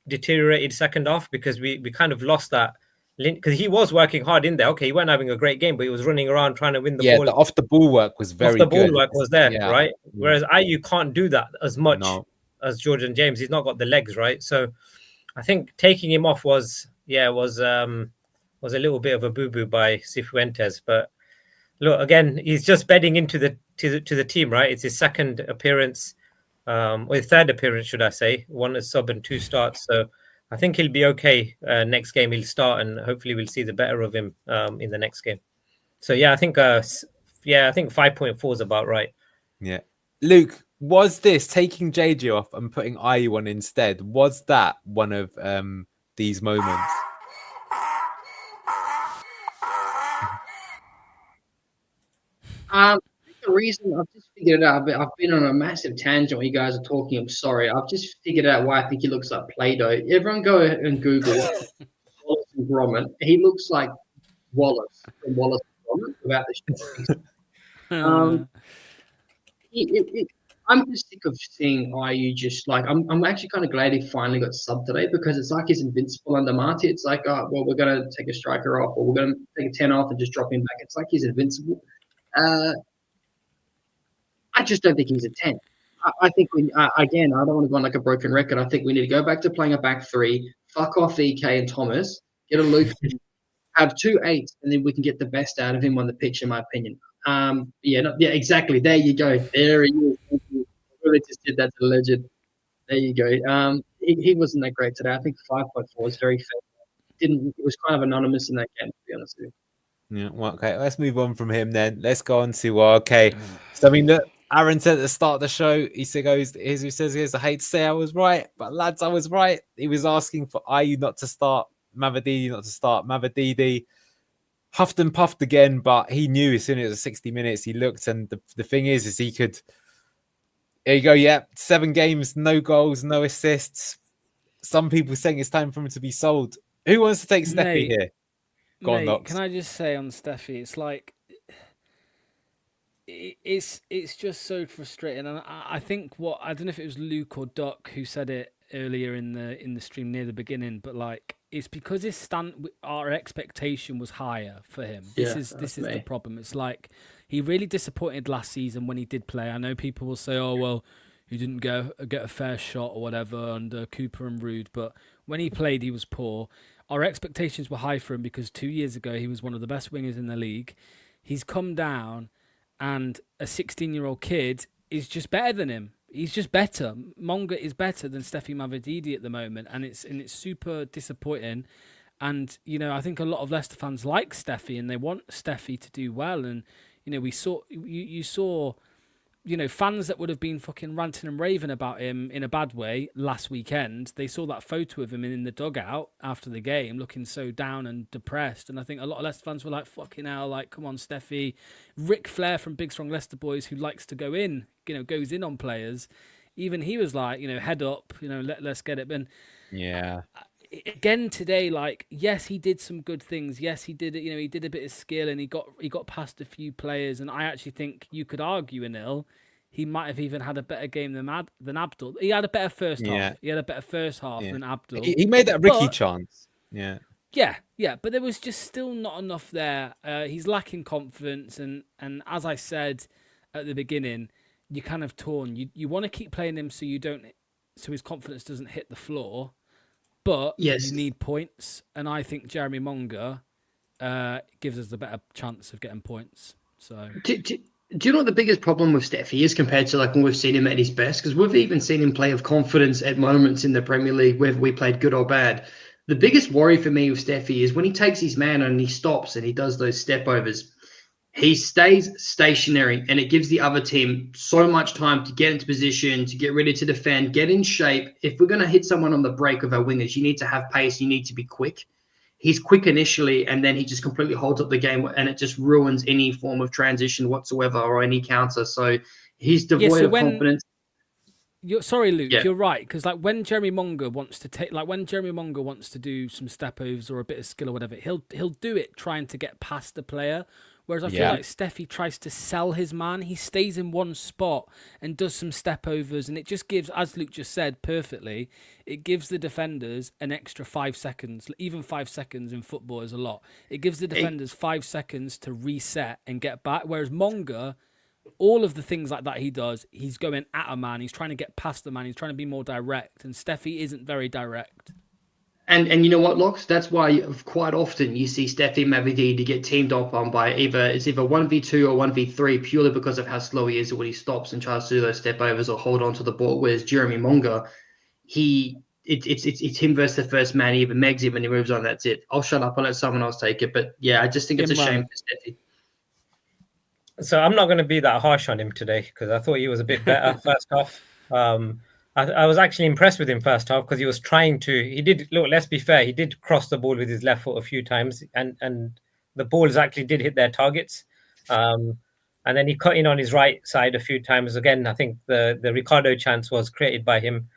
deteriorated second half, because we kind of lost that link, because he was working hard in there. Okay, he wasn't having a great game, but he was running around trying to win the ball.
The off the ball work was very
off the
good.
ball work was there,
Yeah.
right?
Yeah.
Whereas Ayew can't do that as much
No.
as Jordan James. He's not got the legs, right? So I think taking him off was a little bit of a boo-boo by Cifuentes. But look, again, he's just bedding into the team, right? It's his second appearance, or his third appearance, should I say? One as sub and two starts. So I think he'll be okay. Next game he'll start, and hopefully we'll see the better of him in the next game. So I think 5.4 is about right.
Yeah. Luke, was this taking JJ off and putting Ayew on instead? Was that one of these moments?
The reason I've just figured it out, I've been on a massive tangent while you guys are talking. I'm sorry. I've just figured out why I think he looks like Play-Doh. Everyone go and Google Wallace and Gromit. He looks like Wallace from Wallace and Gromit without the shit. I'm just sick of seeing Ayew just like I'm actually kind of glad he finally got subbed today, because it's like he's invincible under Marty. It's like, oh, well, we're going to take a striker off, or we're going to take a 10 off and just drop him back. It's like he's invincible. I just don't think he's a 10. I think again, I don't want to go on like a broken record. I think we need to go back to playing a back three, fuck off EK and Thomas, get a Luke, have 2 8s, and then we can get the best out of him on the pitch, in my opinion. Exactly. There you go. There he is. Thank you. I really just did that to the legend. There you go. He wasn't that great today. I think 5.4 is very fair. It was kind of anonymous in that game, to be honest with you.
Yeah, well, okay, let's move on from him then. Let's go on to So I mean, look, Aaron said at the start of the show, he says, I hate to say I was right, but lads, I was right. He was asking for Ayew not to start, Mavididi not to start. Mavididi huffed and puffed again, but he knew as soon as it was 60 minutes, he looked, and the thing is he could. There you go. 7 games, no goals, no assists. Some people saying it's time for him to be sold. Who wants to take Steffi here? Go on, Knox.
Can I just say on Steffi, it's like it's just so frustrating, and I think I don't know if it was Luke or Duck who said it earlier in the stream near the beginning, but like it's because our expectation was higher for him. This is the problem. It's like he really disappointed last season when he did play. I know people will say, "Oh well, he didn't get a fair shot or whatever under Cooper and Rude," but when he played, he was poor. Our expectations were high for him because 2 years ago he was one of the best wingers in the league. He's come down, and a 16-year-old kid is just better than him. He's just better. Monga is better than Steffi Mavididi at the moment, and it's super disappointing. And I think a lot of Leicester fans like Steffi, and they want Steffi to do well. And you saw fans that would have been fucking ranting and raving about him in a bad way last weekend. They saw that photo of him in the dugout after the game, looking so down and depressed. And I think a lot of Leicester fans were like, fucking hell, like, come on, Steffi. Ric Flair from Big Strong Leicester Boys, who likes to go in, goes in on players. Even he was like, head up, let's get it. And
yeah.
Again today, like, yes, he did some good things. Yes, he did. He did a bit of skill, and he got past a few players. And I actually think you could argue he might have even had a better game than Abdul. He had a better first half. He had a better first half than Abdul.
He made that Ricky chance. Yeah.
Yeah, but there was just still not enough there. He's lacking confidence, and as I said at the beginning, you're kind of torn. You want to keep playing him so his confidence doesn't hit the floor. But you need points, and I think Jeremy Monga gives us the better chance of getting points. So
Do you know what the biggest problem with Steffi is compared to like when we've seen him at his best? Because we've even seen him play of confidence at moments in the Premier League, whether we played good or bad. The biggest worry for me with Steffi is when he takes his man and he stops and he does those step overs, he stays stationary and it gives the other team so much time to get into position, to get ready to defend, get in shape. If we're going to hit someone on the break with our wingers, you need to have pace, you need to be quick. He's quick initially, and then he just completely holds up the game, and it just ruins any form of transition whatsoever or any counter. So he's devoid of confidence.
Sorry, Luke, you're right. Because like when Jeremy Monga wants to do some step overs or a bit of skill or whatever, he'll do it trying to get past the player. Whereas I feel like Steffi tries to sell his man. He stays in one spot and does some step overs, and it just gives, as Luke just said perfectly, it gives the defenders an extra 5 seconds. Even 5 seconds in football is a lot. It gives the defenders 5 seconds to reset and get back. Whereas Monga, all of the things like that he does, he's going at a man. He's trying to get past the man. He's trying to be more direct, and Steffi isn't very direct.
And you know what, Locks? That's why quite often you see Steffi Mavidi get teamed up on by either 1v2 or 1v3 purely because of how slow he is when he stops and tries to do those step overs or hold on to the ball. Whereas Jeremy Monga, it's him versus the first man. He either megs him and he moves on. That's it. I'll shut up. I'll let someone else take it. But yeah, I just think it's a shame for Steffi.
So I'm not going to be that harsh on him today because I thought he was a bit better first half. I was actually impressed with him first half because he was trying to. He did look. Let's be fair. He did cross the ball with his left foot a few times, and the balls actually did hit their targets. And then he cut in on his right side a few times. Again, I think the Ricardo chance was created by him.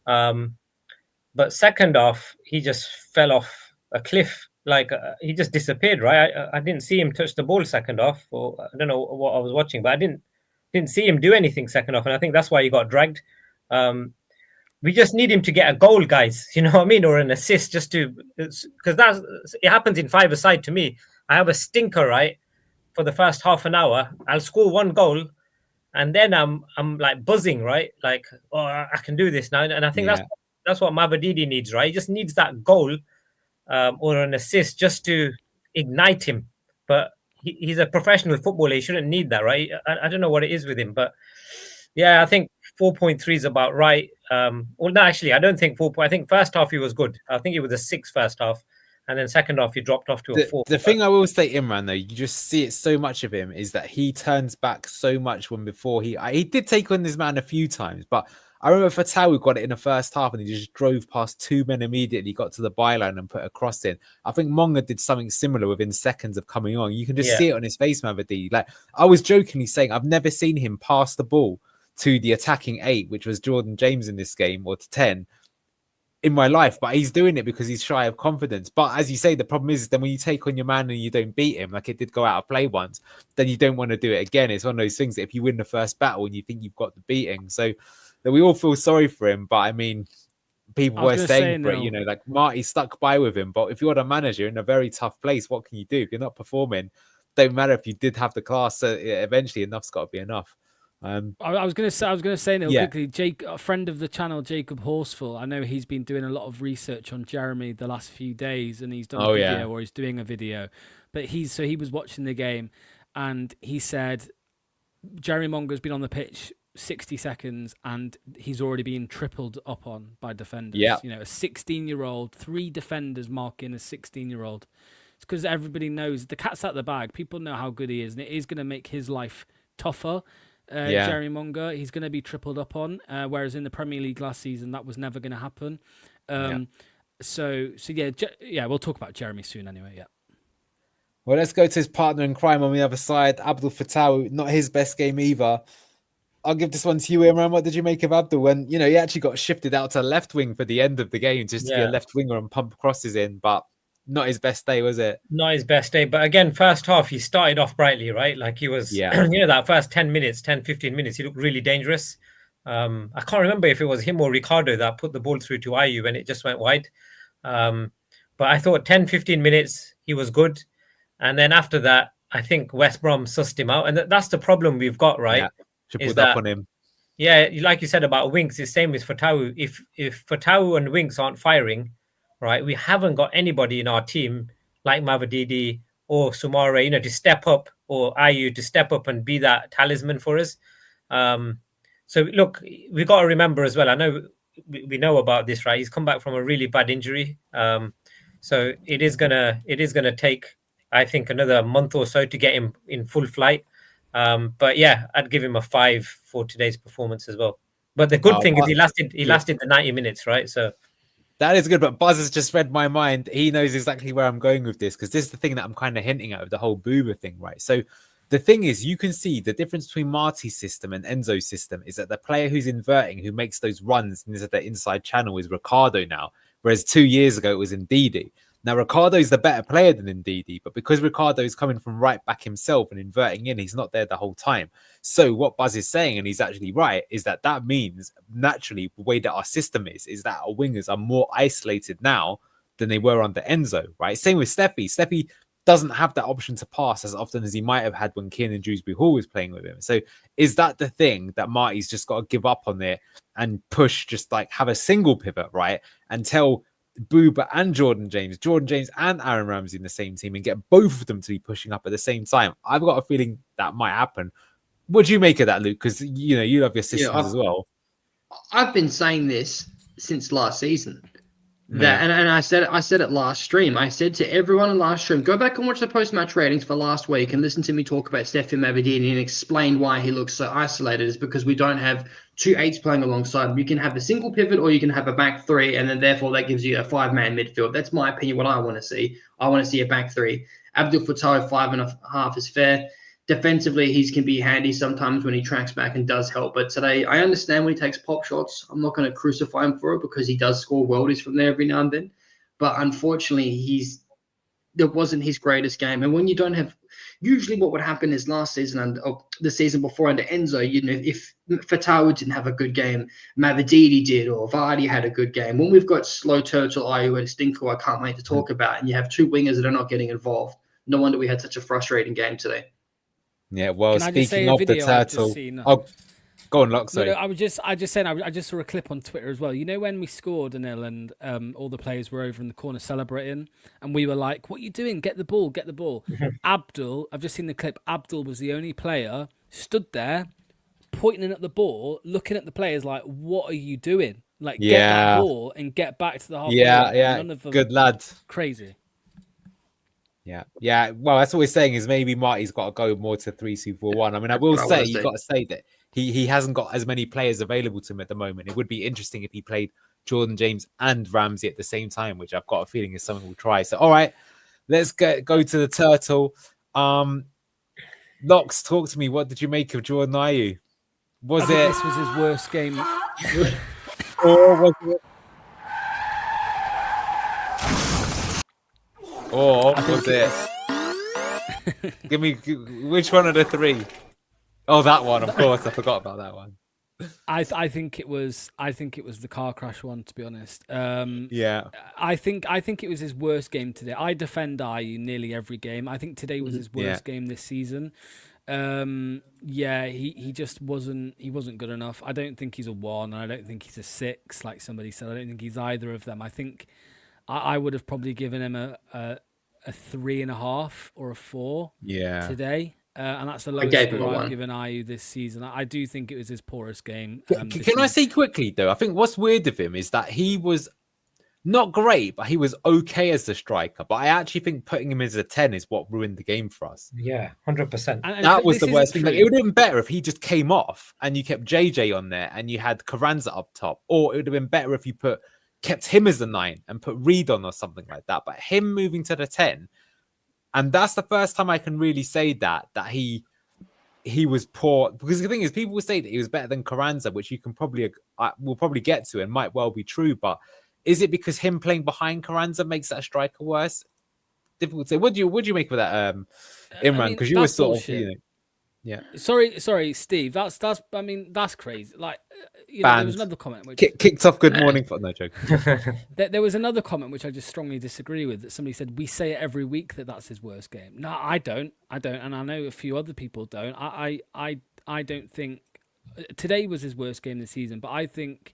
But second half, he just fell off a cliff. Like he just disappeared. Right, I didn't see him touch the ball second half, or I don't know what I was watching, but I didn't see him do anything second half, and I think that's why he got dragged. We just need him to get a goal, guys. You know what I mean, or an assist, just to because it happens in five-a-side to me. I have a stinker, right, for the first half an hour. I'll score one goal, and then I'm like buzzing, right, like I can do this now, and I think that's what Mavadidi needs, right? He just needs that goal or an assist just to ignite him. But he's a professional footballer. He shouldn't need that, right? I don't know what it is with him, but yeah, I think 4.3 is about right. Well, no, actually, I don't think 4. I think first half he was good. I think it was a 6 first half, and then second half he dropped off to a 4.
The thing I will say, Imran, though, you just see it so much of him is that he turns back so much when before he did take on this man a few times, but I remember Fatawu got it in the first half and he just drove past 2 men immediately, got to the byline and put a cross in. I think Monga did something similar within seconds of coming on. You can just see it on his face, Mavadi. Like I was jokingly saying, I've never seen him pass the ball to the attacking 8, which was Jordan James in this game, or to 10 in my life, but he's doing it because he's shy of confidence. But as you say, the problem is then when you take on your man and you don't beat him, like it did go out of play once, then you don't want to do it again. It's one of those things that if you win the first battle and you think you've got the beating, so that we all feel sorry for him. But I mean, people were saying for it, you know, like Marty stuck by with him. But if you're the manager in a very tough place, what can you do? If you're not performing, don't matter if you did have the class. So eventually, enough's got to be enough.
I was going to say quickly. Jake, a friend of the channel, Jacob Horsfall. I know he's been doing a lot of research on Jeremy the last few days, and he's done a video or he's doing a video. But he was watching the game, and he said Jeremy Monga's been on the pitch 60 seconds, and he's already been tripled up on by defenders.
Yeah,
you know, a 16-year-old, 3 defenders marking a 16-year-old. It's because everybody knows the cat's out of the bag. People know how good he is, and it is going to make his life tougher. Jeremy Monga, he's going to be tripled up on, whereas in the Premier League last season that was never going to happen. So we'll talk about Jeremy soon anyway. Yeah.
Well, let's go to his partner in crime on the other side, Abdul Fattah. Not his best game either. I'll give this one to you, Imran. What did you make of Abdul when he actually got shifted out to left wing for the end of the game just to be a left winger and pump crosses in, but not his best day, was it?
Not his best day. But again, first half, he started off brightly, right? Like he was, that first 10 minutes, 10, 15 minutes, he looked really dangerous. I can't remember if it was him or Ricardo that put the ball through to Ayew and it just went wide. But I thought 10, 15 minutes, he was good. And then after that, I think West Brom sussed him out. And that's the problem we've got, right?
Should put up on him.
Yeah, like you said about Winks, it's the same with Fatawu. If Fatawu and Winks aren't firing, right, we haven't got anybody in our team like Mavadidi or Sumare, to step up or Ayew to step up and be that talisman for us. So look, we got to remember as well. I know we know about this, right? He's come back from a really bad injury, so it is gonna take, I think, another month or so to get him in full flight. But yeah, I'd give him a 5 for today's performance as well. But the good thing is he lasted the 90 minutes, right? So
that is good, but Buzz has just read my mind. He knows exactly where I'm going with this, because this is the thing that I'm kind of hinting at with the whole Boober thing, right? So the thing is, you can see the difference between Marty's system and Enzo's system is that the player who's inverting, who makes those runs into the inside channel, is Ricardo now, whereas 2 years ago it was Ndidi. Now, Ricardo's the better player than Ndidi, but because Ricardo's coming from right back himself and inverting in, he's not there the whole time. So what Buzz is saying, and he's actually right, is that means naturally the way that our system is that our wingers are more isolated now than they were under Enzo, right? Same with Steffi. Steffi doesn't have that option to pass as often as he might have had when Kieran Dewsbury Hall was playing with him. So is that the thing that Marty's just got to give up on it and push, just like have a single pivot, right? And tell Booba and Jordan James and Aaron Ramsey in the same team and get both of them to be pushing up at the same time. I've got a feeling that might happen. What do you make of that, Luke? Because you know you love your systems as well.
I've been saying this since last season. And I said it last stream. I said to everyone in last stream, go back and watch the post-match ratings for last week and listen to me talk about Stefan Mavididi and explain why he looks so isolated. Is because we don't have 2 8s playing alongside him. You can have a single pivot or you can have a back 3, and then therefore that gives you a 5-man midfield. That's my opinion, what I want to see. I want to see a back 3. Abdul Fattah 5.5 is fair. Defensively, he can be handy sometimes when he tracks back and does help. But today, I understand when he takes pop shots. I'm not going to crucify him for it because he does score worldies from there every now and then. But unfortunately, that wasn't his greatest game. And when you don't have, usually what would happen is last season and the season before under Enzo, you know, if Fatawu didn't have a good game, Mavididi did, or Vardy had a good game. When we've got Slow Turtle, Ayew, and Stinko, I can't wait to talk about, and you have 2 wingers that are not getting involved. No wonder we had such a frustrating game today.
Yeah, well,
Can
speaking of the turtle, go on, Locke.
No, I just saying. I just saw a clip on Twitter as well. You know when we scored 1-0 and all the players were over in the corner celebrating, and we were like, "What are you doing? Get the ball! Get the ball!" Abdul, I've just seen the clip. Abdul was the only player stood there, pointing at the ball, looking at the players like, "What are you doing? Like, get that ball and get back to the half."
Yeah. Good lad.
Crazy.
Yeah. Well, that's what we're saying is maybe Marty's got to go more to 3-2-4-1. I mean, I will say you've got to say that he hasn't got as many players available to him at the moment. It would be interesting if he played Jordan James and Ramsey at the same time, which I've got a feeling is something we'll try. So, all right, let's go to the turtle. Locks, talk to me. What did you make of Jordan Ayew?
This was his worst game?
Or was it? Or was it? Give me which one of the 3? Oh, that one, of course. I forgot about that one.
I think it was the car crash one, to be honest.
Yeah.
I think it was his worst game today. I defend Ayew nearly every game. I think today was his worst game this season. He just wasn't good enough. I don't think he's a 1, and I don't think he's a 6, like somebody said. I don't think he's either of them. I think I would have probably given him a 3.5 or a 4 today. And that's the lowest score I've given Ayew this season. I do think it was his poorest game.
Can I say quickly, though? I think what's weird of him is that he was not great, but he was okay as the striker. But I actually think putting him as a 10 is what ruined the game for us.
Yeah, 100%.
That was the worst thing. Like, it would have been better if he just came off and you kept JJ on there and you had Carranza up top. Or it would have been better if you kept him as the 9 and put Reed on or something like that. But him moving to the 10, and that's the first time I can really say that he was poor. Because the thing is, people will say that he was better than Carranza, which you can will probably get to and might well be true. But is it because him playing behind Carranza makes that striker worse? Difficult to say. What do you make of that, Imran? Because you were sort of, yeah.
Sorry, Steve. That's crazy. Like, there was another comment which
kicked off. Good morning. No joke.
There was another comment which I just strongly disagree with. That somebody said we say it every week that's his worst game. No, I don't, and I know a few other people don't. I don't think today was his worst game this season. But I think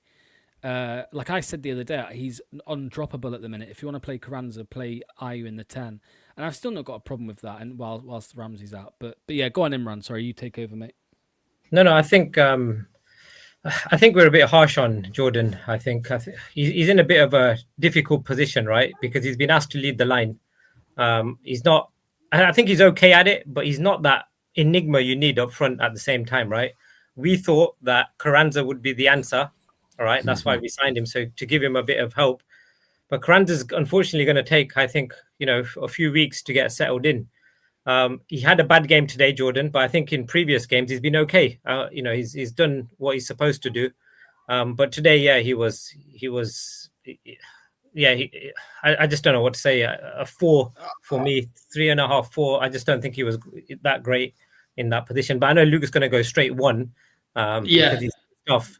like I said the other day, he's undroppable at the minute. If you want to play Carranza, play Ayew in the 10. And I've still not got a problem with that, and whilst Ramsey's out. But yeah, go on, Imran. Sorry, you take over, mate.
No, I think we're a bit harsh on Jordan. I think he's in a bit of a difficult position, right? Because he's been asked to lead the line. He's not. I think he's okay at it, but he's not that enigma you need up front at the same time, right? We thought that Carranza would be the answer, all right? That's why we signed him, so to give him a bit of help. But Carranza's unfortunately going to take, I think, a few weeks to get settled in. He had a bad game today, Jordan, but I think in previous games he's been okay. He's done what he's supposed to do. But today, yeah, he was. I just don't know what to say. A 4 for me, 3.5, 4. I just don't think he was that great in that position. But I know Luke's going to go straight 1 because he's tough.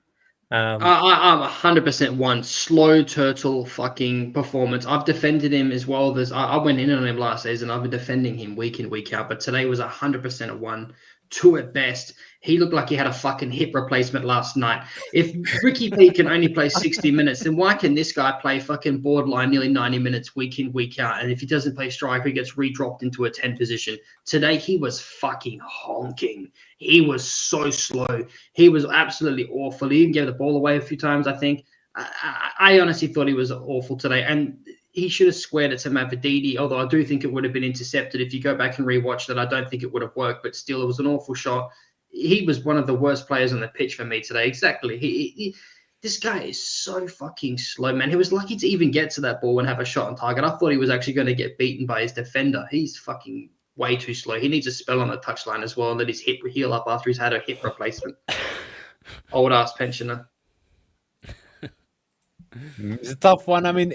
I'm 100% 1 slow turtle fucking performance. I've defended him as well. I went in on him last season. I've been defending him week in, week out. But today was 100% a 1, 2 at best. He looked like he had a fucking hip replacement last night. If Ricky P can only play 60 minutes, then why can this guy play fucking borderline nearly 90 minutes week in, week out? And if he doesn't play striker, he gets redropped into a 10 position. Today, he was fucking honking. He was so slow. He was absolutely awful. He even gave the ball away a few times, I think. I honestly thought he was awful today. And he should have squared it to Mavididi, although I do think it would have been intercepted. If you go back and rewatch that, I don't think it would have worked, but still, it was an awful shot. He was one of the worst players on the pitch for me today. Exactly. This guy is so fucking slow, man. He was lucky to even get to that ball and have a shot on target. I thought he was actually going to get beaten by his defender. He's fucking way too slow. He needs a spell on the touchline as well and let his hip heal up after he's had a hip replacement. Old ass pensioner.
It's a tough one. I mean,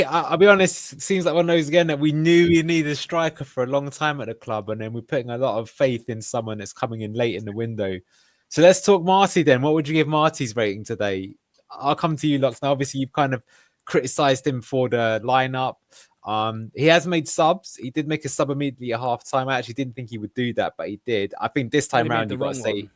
I'll be honest, it seems like one of those again that we knew we needed a striker for a long time at the club, and then we're putting a lot of faith in someone that's coming in late in the window. So let's talk Marty then. What would you give Marty's rating today? I'll come to you, Lux. Now, obviously, you've kind of criticised him for the lineup. He has made subs. He did make a sub immediately at half time. I actually didn't think he would do that, but he did. I think this time around, you've got to say...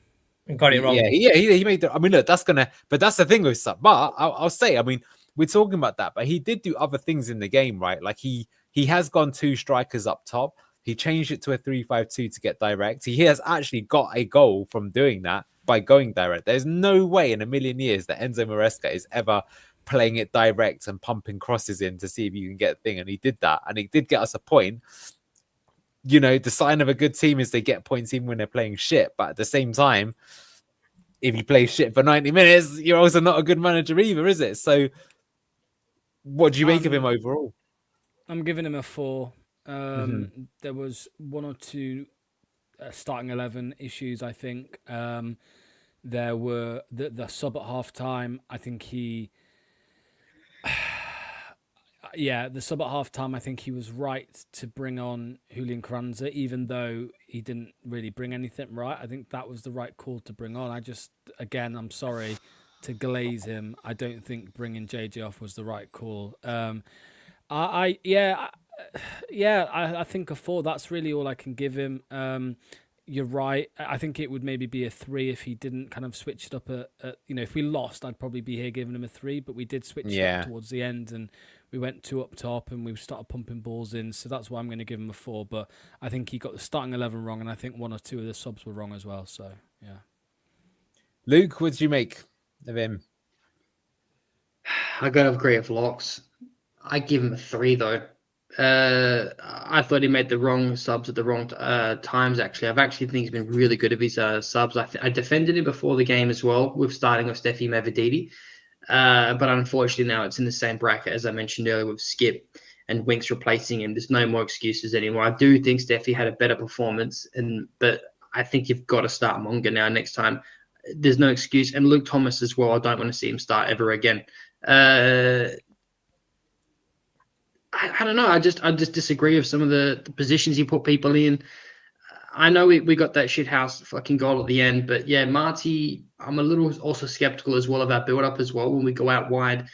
Got it wrong.
Yeah, he made the. I mean, look, that's the thing with sub. But I'll say, I mean, we're talking about that, but he did do other things in the game, right? Like he has gone 2 strikers up top. He changed it to a 3-5-2 to get direct. He has actually got a goal from doing that by going direct. There's no way in a million years that Enzo Maresca is ever playing it direct and pumping crosses in to see if you can get a thing. And he did that, and he did get us a point. You know, the sign of a good team is they get points even when they're playing shit. But at the same time, if you play shit for 90 minutes, you're also not a good manager either, is it? So what do you make of him overall?
I'm giving him a 4. There was 1 or 2 starting 11 issues, I think. There were the sub at half time. I think he... the sub at half time, I think he was right to bring on Julian Carranza, even though he didn't really bring anything right. I think that was the right call to bring on. I'm sorry to glaze him. I don't think bringing JJ off was the right call. I think a 4. That's really all I can give him. You're right. I think it would maybe be a 3 if he didn't kind of switch it up. If we lost, I'd probably be here giving him a 3. But we did switch it up towards the end, and we went 2 up top, and we started pumping balls in. So that's why I'm going to give him a 4. But I think he got the starting 11 wrong, and I think 1 or 2 of the subs were wrong as well. So yeah.
Luke, what did you make of him?
I got to agree with Locks. I give him a 3 though. I thought he made the wrong subs at the wrong times, actually. I've actually think he's been really good at his subs. I defended him before the game as well with starting with Steffi Mavididi. But unfortunately now it's in the same bracket as I mentioned earlier with Skip and Winks replacing him. There's no more excuses anymore. I do think Steffi had a better performance, but I think you've got to start Monga now next time. There's no excuse. And Luke Thomas as well, I don't want to see him start ever again. I don't know. I just disagree with some of the positions he put people in. I know we got that shithouse fucking goal at the end, but yeah, Marty, I'm a little also skeptical as well of our build-up as well when we go out wide.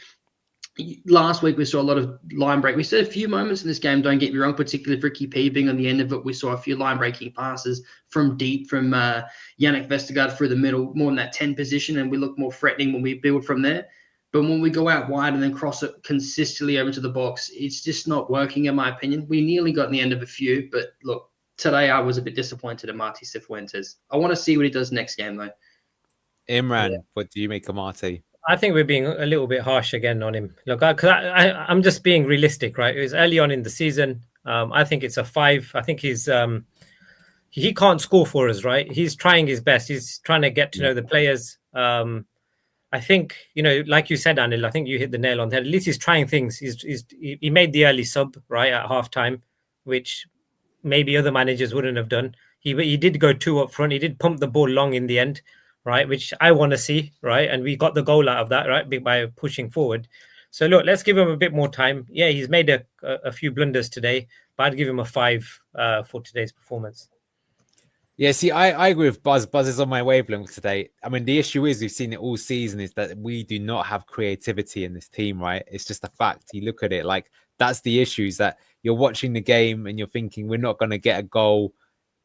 Last week we saw a lot of line break. We saw a few moments in this game, don't get me wrong, particularly Ricky P being on the end of it. We saw a few line breaking passes from deep from Yannick Vestergaard through the middle, more in that 10 position, and we look more threatening when we build from there. But when we go out wide and then cross it consistently over to the box, it's just not working, in my opinion. We nearly got in the end of a few, but look, today I was a bit disappointed at Marty Cifuentes. I want to see what he does next game, though.
Imran, what do you make of Marty?
I think we're being a little bit harsh again on him. Look, I'm just being realistic, right? It was early on in the season. I think it's a 5. I think he can't score for us, right? He's trying his best. He's trying to get to know the players. I think, like you said, Anil, I think you hit the nail on the head. At least he's trying things. He made the early sub, right, at halftime, which maybe other managers wouldn't have done. He did go 2 up front. He did pump the ball long in the end, right, which I want to see, right? And we got the goal out of that, right, by pushing forward. So, look, let's give him a bit more time. Yeah, he's made a few blunders today, but I'd give him a 5 for today's performance.
Yeah, see, I agree with Buzz. Buzz is on my wavelength today. I mean, the issue is we've seen it all season is that we do not have creativity in this team, right? It's just a fact. You look at it like that's the issue is that you're watching the game and you're thinking we're not going to get a goal.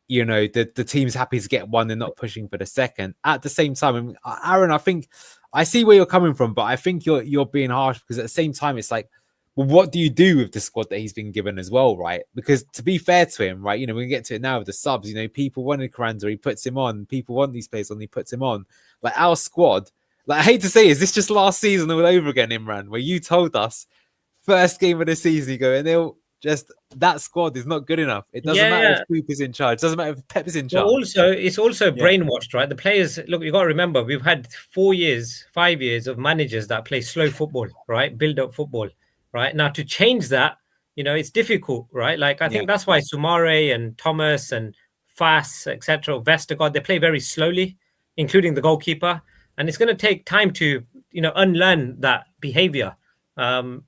The team's happy to get one. They're not pushing for the second. At the same time, I mean, Aaron, I think I see where you're coming from, but I think you're being harsh because at the same time, it's like, well, what do you do with the squad that he's been given as well, right? Because to be fair to him, right, we can get to it now with the subs. People wanted Carranza, he puts him on. People want these players on, he puts him on. Like our squad, like I hate to say, is this just last season all over again, Imran, where you told us first game of the season, you go, and they'll just that squad is not good enough. It doesn't matter if Poop is in charge. It doesn't matter if Pep is in charge.
But it's also brainwashed, right? The players, look, you got to remember, we've had 5 years of managers that play slow football, right? Build up football. Right now, to change that, it's difficult, right? Like I think that's why Sumare and Thomas and Fass, etc., Vestergaard, they play very slowly, including the goalkeeper, and it's going to take time to, unlearn that behavior. And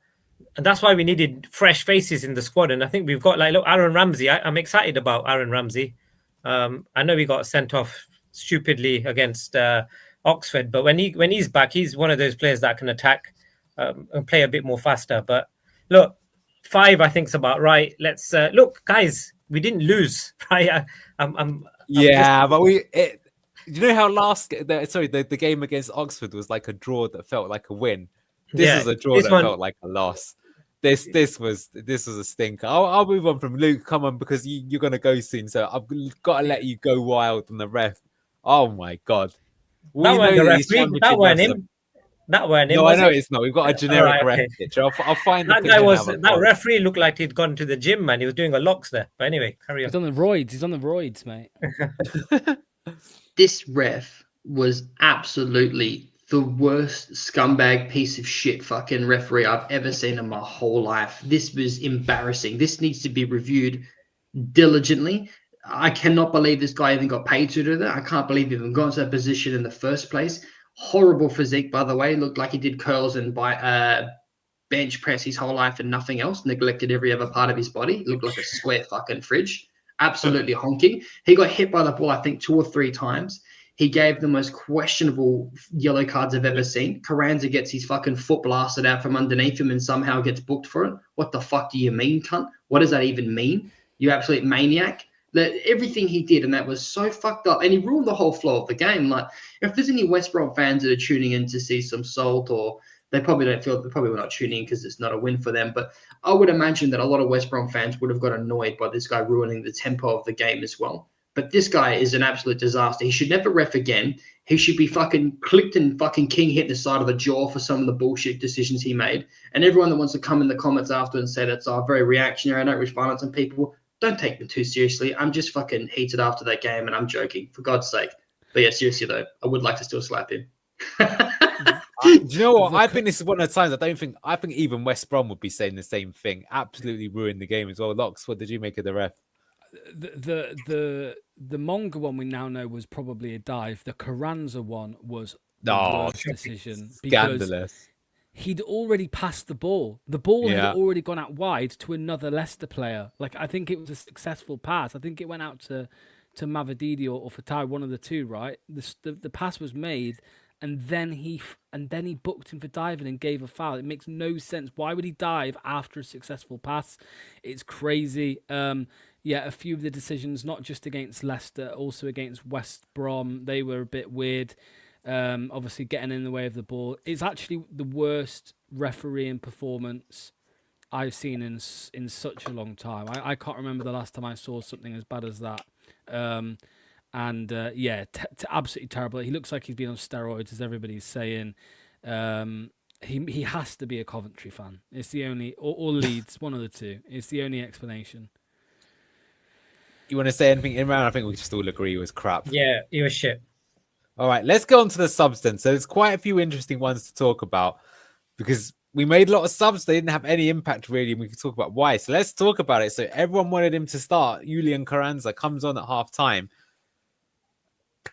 that's why we needed fresh faces in the squad. And I think we've got Aaron Ramsey. I'm excited about Aaron Ramsey. I know he got sent off stupidly against Oxford, but when he's back, he's one of those players that can attack. And play a bit more faster. But look, 5, I think is about right. Let's look, guys, we didn't lose, right?
But do you know how the game against Oxford was like a draw that felt like a win? This was a draw that felt like a loss. This was a stinker. I'll move on from Luke. Come on, because you're gonna go soon, so I've got to let you go wild on the ref. Oh my god,
that wasn't the referee. That wasn't him. That one.
No, I know it's not. We've got a generic ref picture. I'll find
that guy. That referee looked like he'd gone to the gym, man. He was doing a locks there. But anyway, carry on.
He's on the roids, mate.
This ref was absolutely the worst scumbag piece of shit fucking referee I've ever seen in my whole life. This was embarrassing. This needs to be reviewed diligently. I cannot believe this guy even got paid to do that. I can't believe he even got into that position in the first place. Horrible physique, by the way. Looked like he did curls and bench press his whole life and nothing else. Neglected every other part of his body. Looked like a square fucking fridge. Absolutely honking. He got hit by the ball, I think, 2 or 3 times. He gave the most questionable yellow cards I've ever seen. Carranza gets his fucking foot blasted out from underneath him and somehow gets booked for it. What the fuck do you mean, cunt? What does that even mean? You absolute maniac. Everything he did, and that was so fucked up, and he ruined the whole flow of the game. Like, if there's any West Brom fans that are tuning in to see some salt, or they probably were not tuning in because it's not a win for them, but I would imagine that a lot of West Brom fans would have got annoyed by this guy ruining the tempo of the game as well. But this guy is an absolute disaster. He should never ref again. He should be fucking clicked and fucking king hit the side of the jaw for some of the bullshit decisions he made. And everyone that wants to come in the comments after and say that's very reactionary, I don't wish violence on people, don't take them too seriously. I'm just fucking heated after that game, and I'm joking, for God's sake. But yeah, seriously though, I would like to still slap him.
Do you know what? I think this is one of the times I think even West Brom would be saying the same thing. Absolutely ruined the game as well. Locks, what did you make of the ref?
The Monga one we now know was probably a dive. The Carranza one was the worst decision.
Scandalous.
He'd already passed the ball. The ball had already gone out wide to another Leicester player. Like, I think it was a successful pass. I think it went out to Mavadidi or Fatai, one of the two, right? The pass was made, and then he booked him for diving and gave a foul. It makes no sense. Why would he dive after a successful pass? It's crazy. A few of the decisions, not just against Leicester, also against West Brom, they were a bit weird. Obviously, getting in the way of the ball. It's actually the worst refereeing performance I've seen in such a long time. I can't remember the last time I saw something as bad as that. Absolutely terrible. He looks like he's been on steroids, as everybody's saying. He has to be a Coventry fan. It's the only, or Leeds, one of the two. It's the only explanation.
You want to say anything, Imran? I think we just all agree it was crap.
Yeah, it was shit.
All right, let's go on to the substance. So there's quite a few interesting ones to talk about because we made a lot of subs. They didn't have any impact really, and we can talk about why. So let's talk about it. So everyone wanted him to start. Julian Carranza comes on at half time.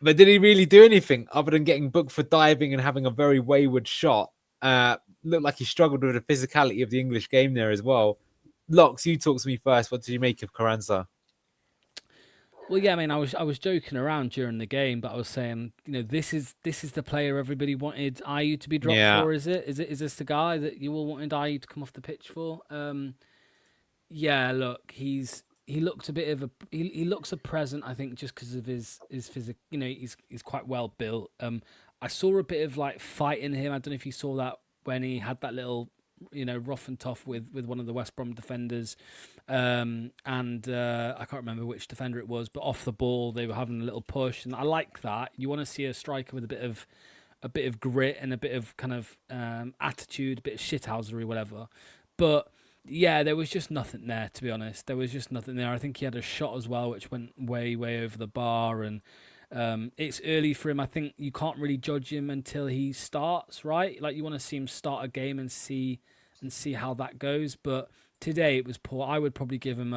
But did he really do anything other than getting booked for diving and having a very wayward shot? Looked like he struggled with the physicality of the English game there as well. Locks, you talk to me first. What did you make of Carranza?
Well, yeah, I mean, I was joking around during the game, but I was saying, this is the player everybody wanted Ayew to be dropped for. Is this the guy that you all wanted Ayew to come off the pitch for? Yeah, look, he looks a bit of he looks a present, I think, just because of his physique. He's quite well built. I saw a bit of like fight in him. I don't know if you saw that when he had that little rough and tough with one of the West Brom defenders, and I can't remember which defender it was, but off the ball they were having a little push, and I like that. You want to see a striker with a bit of grit and a bit of kind of attitude, a bit of shithousery, whatever. But yeah, there was just nothing there, to be honest. There was just nothing there. I think he had a shot as well, which went way over the bar, and it's early for him. I think you can't really judge him until he starts, right? Like, you want to see him start a game and see how that goes. But today it was poor. I would probably give him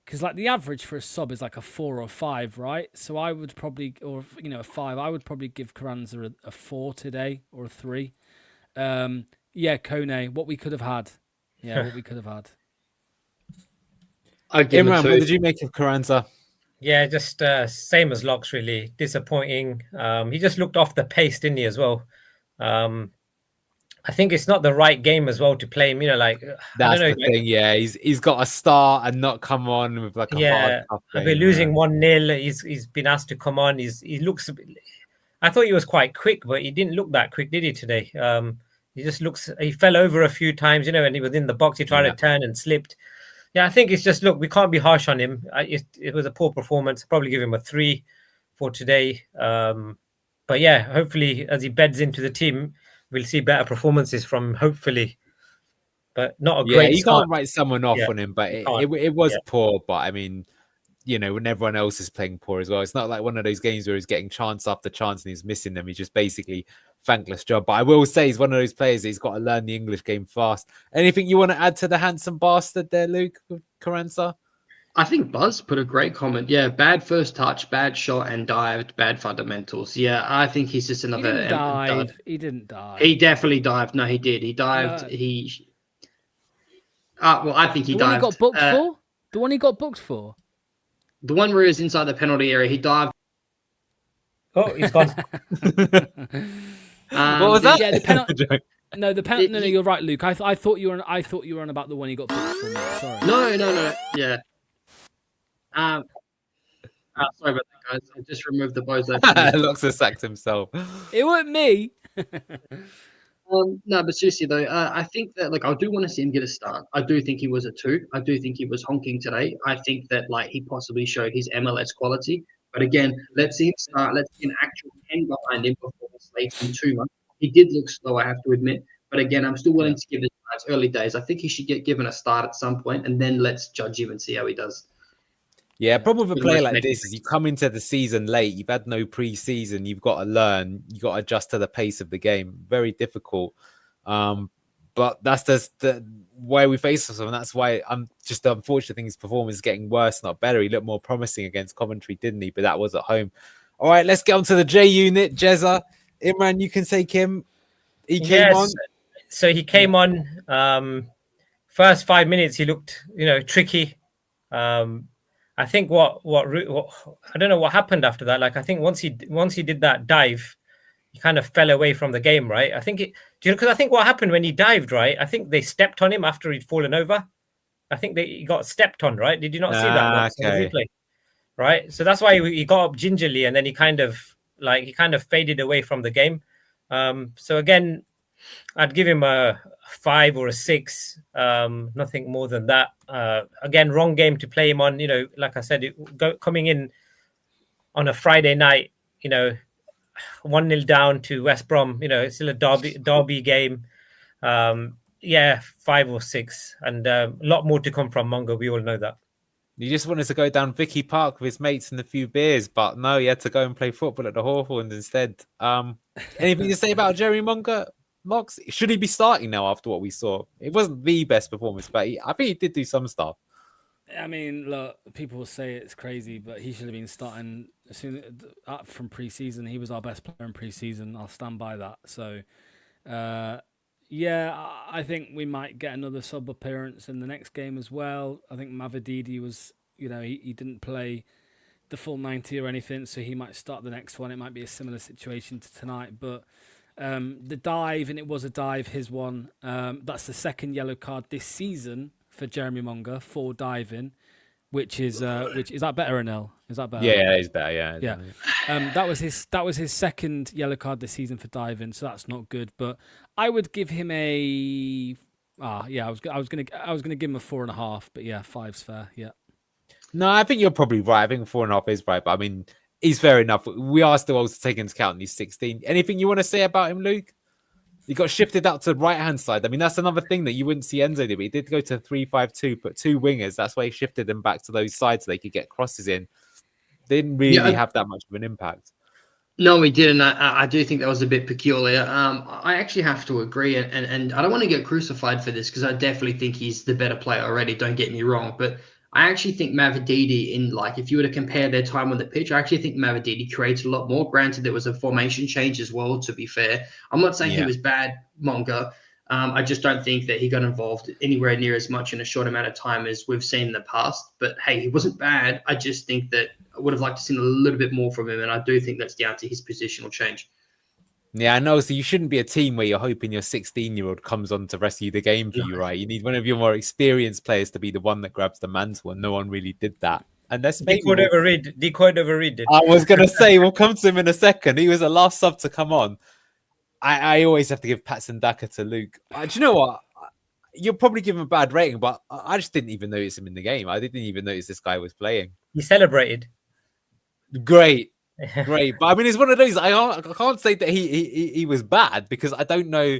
because like the average for a sub is like a 4 or 5, right? So I would probably, or a 5. I would probably give Carranza a 4 today, or a 3. Yeah, Kone, what we could have had. Yeah, what we could have had.
Imran, what did you make of Carranza?
Yeah, just same as Locks, really. Disappointing. He just looked off the pace, didn't he, as well? I think it's not the right game as well to play him. That's
the thing. Yeah, he's got to start and not come on with like a hard tough game.
We're losing 1-0. He's been asked to come on. He looks. I thought he was quite quick, but he didn't look that quick, did he today? He just looks. He fell over a few times, and he was in the box. He tried to turn and slipped. Yeah, I think it's just, look, we can't be harsh on him. It was a poor performance. I'll probably give him a 3 for today. But yeah, hopefully as he beds into the team, we'll see better performances from him, hopefully. But not a great
you can't write someone off on him, but it was poor. But I mean, when everyone else is playing poor as well, it's not like one of those games where he's getting chance after chance and he's missing them. He's just basically thankless job. But I will say he's one of those players that he's got to learn the English game fast. Anything you want to add to the handsome bastard there, Luke, with Carranza?
I think Buzz put a great comment. Yeah, bad first touch, bad shot and dived, bad fundamentals. Yeah, I think he's just another...
He didn't dive.
He definitely dived. No, he did. He dived. I think he dived.
The one he got booked for? The one he got booked for?
The one where he was inside the penalty area, he dived.
Oh, he's gone.
What was that?
Yeah, the penalty. No, the penalty. No, you're right, Luke. I thought you were on about the one he got booked for. Sorry.
No. Yeah. Sorry about that, guys. I just removed the bozo.
Looks has sacked himself.
It wasn't me.
No, but seriously though, I think that I do want to see him get a start. I do think he was a 2. I do think he was honking today. I think that he possibly showed his MLS quality. But again, let's see him start. Let's see an actual 10 behind him before the slate in 2 months. He did look slow, I have to admit. But again, I'm still willing to give it early days. I think he should get given a start at some point, and then let's judge him and see how he does.
Yeah, problem with a player like this is you come into the season late, you've had no pre-season, you've got to learn, you've got to adjust to the pace of the game. Very difficult. But that's just the way we face him, and that's why I'm just unfortunate thing his performance is getting worse, not better. He looked more promising against Coventry, didn't he? But that was at home. All right, let's get on to the J unit. Jezza, Imran, you can say Kim. He came on.
So he came on. First 5 minutes, he looked, tricky. I think what I don't know what happened after that. I think once he did that dive, he kind of fell away from the game, right? I think because I think what happened when he dived, right? I think they stepped on him after he'd fallen over. I think he got stepped on, right? Did you not see that?
Okay.
Replay? Right. So that's why he got up gingerly, and then he kind of Like he kind of faded away from the game. So again, I'd give him a 5 or a 6, nothing more than that. Again, wrong game to play him on. Like I said, coming in on a Friday night, 1-0 down to West Brom. It's still a derby game. Yeah, 5 or 6, and a lot more to come from Mongo. We all know that.
You just wanted to go down Vicky Park with his mates and a few beers, but no, he had to go and play football at the Hawthorns instead. Anything to say about Jerry Munger? Mox, should he be starting now after what we saw? It wasn't the best performance, but I think he did do some stuff.
I mean, look, people will say it's crazy, but he should have been starting as soon up from pre-season. He was our best player in pre-season. I'll stand by that. So, yeah, I think we might get another sub appearance in the next game as well. I think Mavididi was, he didn't play the full 90 or anything, so he might start the next one. It might be a similar situation to tonight, but the dive, and it was a dive, his one. That's the second yellow card this season for Jeremy Munger for diving, which is that better, Anil? Is that better?
Yeah, he's better. Yeah.
That was his second yellow card this season for diving, so that's not good. But I would give him I was gonna give him a 4.5, but yeah, 5's fair. Yeah.
No, I think you're probably right. I think 4.5 is right, but I mean, he's fair enough. We are still also taking into account he's 16. Anything you want to say about him, Luke? He got shifted out to the right-hand side. I mean, that's another thing that you wouldn't see Enzo do. But he did go to 3-5-2, put 2 wingers. That's why he shifted them back to those sides so they could get crosses in. Didn't really have that much of an impact.
No, he didn't. I do think that was a bit peculiar. I actually have to agree, and I don't want to get crucified for this because I definitely think he's the better player already. Don't get me wrong, but I actually think Mavididi, if you were to compare their time on the pitch, I actually think Mavididi created a lot more. Granted, there was a formation change as well, to be fair. I'm not saying he was bad, Monga. I just don't think that he got involved anywhere near as much in a short amount of time as we've seen in the past. But hey, he wasn't bad. I just think that I would have liked to see a little bit more from him, and I do think that's down to his positional change.
Yeah, I know. So you shouldn't be a team where you're hoping your 16-year-old comes on to rescue the game for you, right? You need one of your more experienced players to be the one that grabs the mantle, and no one really did that. And that's
Decode overread did.
I was going to say, we'll come to him in a second. He was the last sub to come on. I always have to give Pats and Daka to Luke. Do you know what? You'll probably give him a bad rating, but I just didn't even notice him in the game. I didn't even notice this guy was playing.
He celebrated.
Great. But I mean, it's one of those. I can't say that he was bad because I don't know.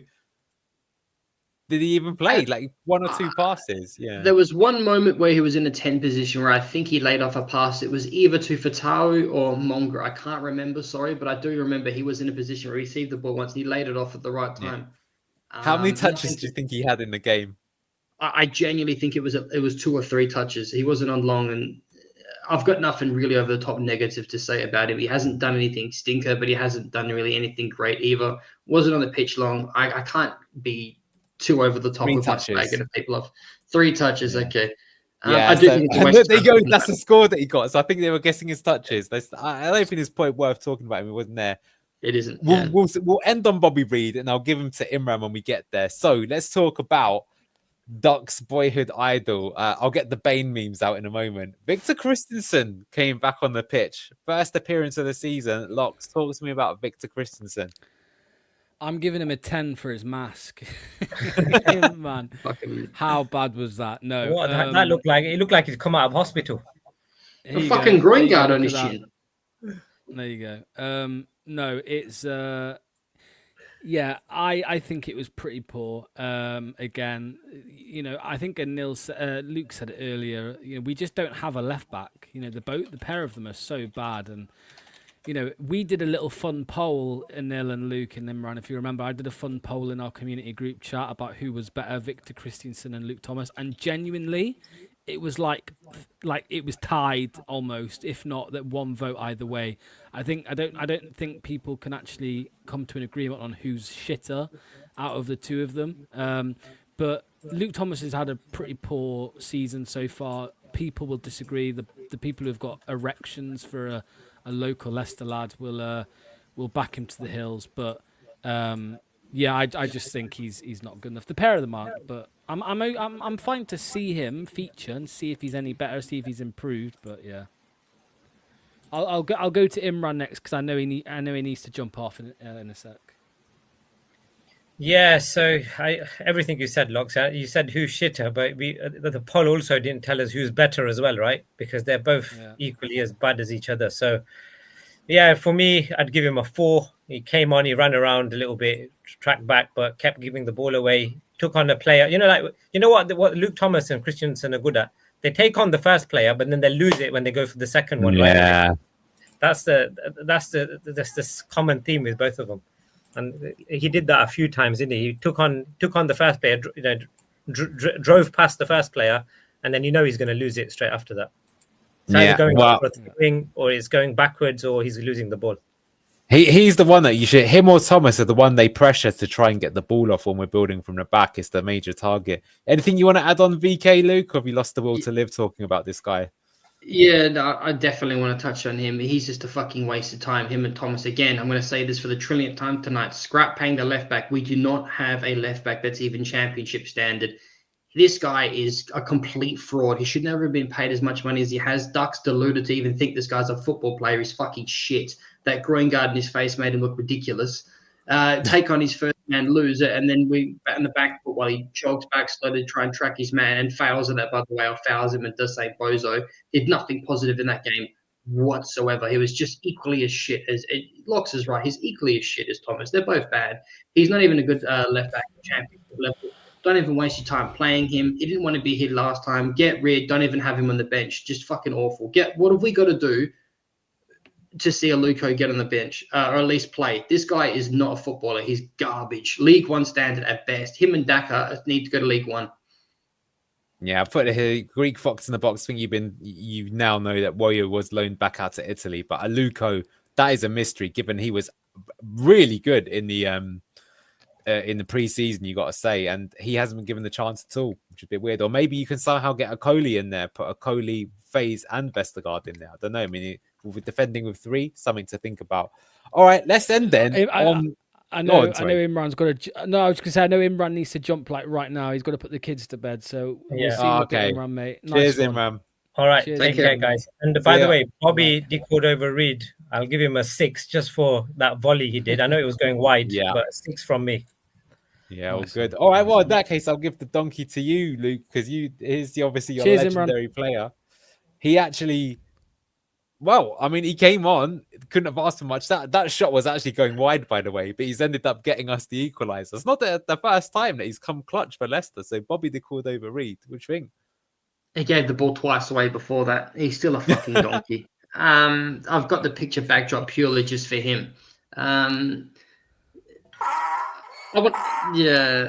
Did he even play like 1 or 2 passes? Yeah.
There was one moment where he was in a 10 position where I think he laid off a pass. It was either to Fatawu or Monga. I can't remember, sorry, but I do remember he was in a position where he received the ball once and he laid it off at the right time.
Yeah. How many touches do you think he had in the game?
I genuinely think it was 2 or 3 touches. He wasn't on long, and I've got nothing really over the top negative to say about him. He hasn't done anything stinker, but he hasn't done really anything great either. Wasn't on the pitch long. I can't be too over the top with my swagger to people off. 3 touches, okay. I do think it's
there you go. That's the score that he got. So I think they were guessing his touches. I don't think it's point worth talking about him. It wasn't there.
It isn't.
We'll end on Bobby Reed, and I'll give him to Imran when we get there. So let's talk about Duck's boyhood idol. I'll get the Bane memes out in a moment. Victor Christensen came back on the pitch. First appearance of the season. Locks, talk to me about Victor Christensen.
I'm giving him a 10 for his mask. Man, how bad was that? No,
that looked like it looked like he'd come out of hospital.
A fucking groin guard on his chin.
There you go. No, it's yeah, I think it was pretty poor. Again, I think Luke said it earlier. We just don't have a left back. The pair of them are so bad, and we did a little fun poll, Anil and Luke and Imran. If you remember, I did a fun poll in our community group chat about who was better, Victor Christensen and Luke Thomas, and genuinely, it was like it was tied almost, if not that one vote either way. I don't think people can actually come to an agreement on who's shitter out of the two of them. But Luke Thomas has had a pretty poor season so far. People will disagree. The people who've got erections for a local Leicester lad will back him to the hills. But yeah, I just think he's not good enough. The pair of them aren't, but I'm fine to see him feature and see if he's any better, see if he's improved. But yeah, I'll go to Imran next because I know he needs to jump off in a sec.
Yeah, so everything you said, Locks. You said who's shitter, but the poll also didn't tell us who's better as well, right? Because they're both equally as bad as each other. So, yeah, for me, I'd give him a 4. He came on, he ran around a little bit, tracked back, but kept giving the ball away. Took on a player. What Luke Thomas and Christensen are good at. They take on the first player, but then they lose it when they go for the second one.
Yeah,
right? That's the common theme with both of them. And he did that a few times, didn't he? He took on the first player, drove past the first player, and then he's going to lose it straight after that. It's either going for a wing, or it's going backwards, or he's losing the ball.
He's the one that you should. Him or Thomas are the one they pressure to try and get the ball off when we're building from the back. It's the major target. Anything you want to add on VK, Luke? Or have you lost the will to live talking about this guy?
Yeah, no, I definitely want to touch on him. He's just a fucking waste of time. Him and Thomas again. I'm going to say this for the trillionth time tonight. Scrap paying the left back. We do not have a left back that's even championship standard. This guy is a complete fraud. He should never have been paid as much money as he has. Duck's deluded to even think this guy's a football player. He's fucking shit. That groin guard in his face made him look ridiculous. Take on his first man, lose it, and then we bat in the back foot while he jogs back slowly to try and track his man and fails at that, by the way, or fouls him and does say bozo. Did nothing positive in that game whatsoever. He was just equally as shit as Locks is right. He's equally as shit as Thomas. They're both bad. He's not even a good left back at championship level. Don't even waste your time playing him. He didn't want to be here last time. Get rid. Don't even have him on the bench. Just fucking awful. What have we got to do to see a Luco get on the bench or at least play? This guy is not a footballer. He's garbage. League One standard at best. Him and Daka need to go to League One.
Yeah, I've put a Greek Fox in the box thing. You now know that Warrior was loaned back out to Italy, but Aluko, that is a mystery given he was really good in the pre-season, you got to say, and he hasn't been given the chance at all, which is a bit weird. Or maybe you can somehow get a Coley in there, put a Coley, FaZe and Vestergaard in there. I don't know. I mean, we're defending with 3, something to think about. All right, let's end then.
I know Imran's got to. No, I was going to say I know Imran needs to jump like right now. He's got to put the kids to bed. So we'll see you
okay.
Imran, mate.
Cheers,
Nice
Imran.
All right,
Cheers,
take care, guys. And by the way, Bobby decode over Reed. I'll give him a 6 just for that volley he did. I know it was going wide, but 6 from me.
Yeah, all good. All right, well, in that case, I'll give the donkey to you, Luke, because he's obviously your legendary player. He actually, well, I mean, he came on, couldn't have asked for much. That shot was actually going wide, by the way, but he's ended up getting us the equaliser. It's not the first time that he's come clutch for Leicester. So Bobby the called over Reed. What do you think?
He gave the ball twice away before that. He's still a fucking donkey. I've got the picture backdrop purely just for him. Yeah.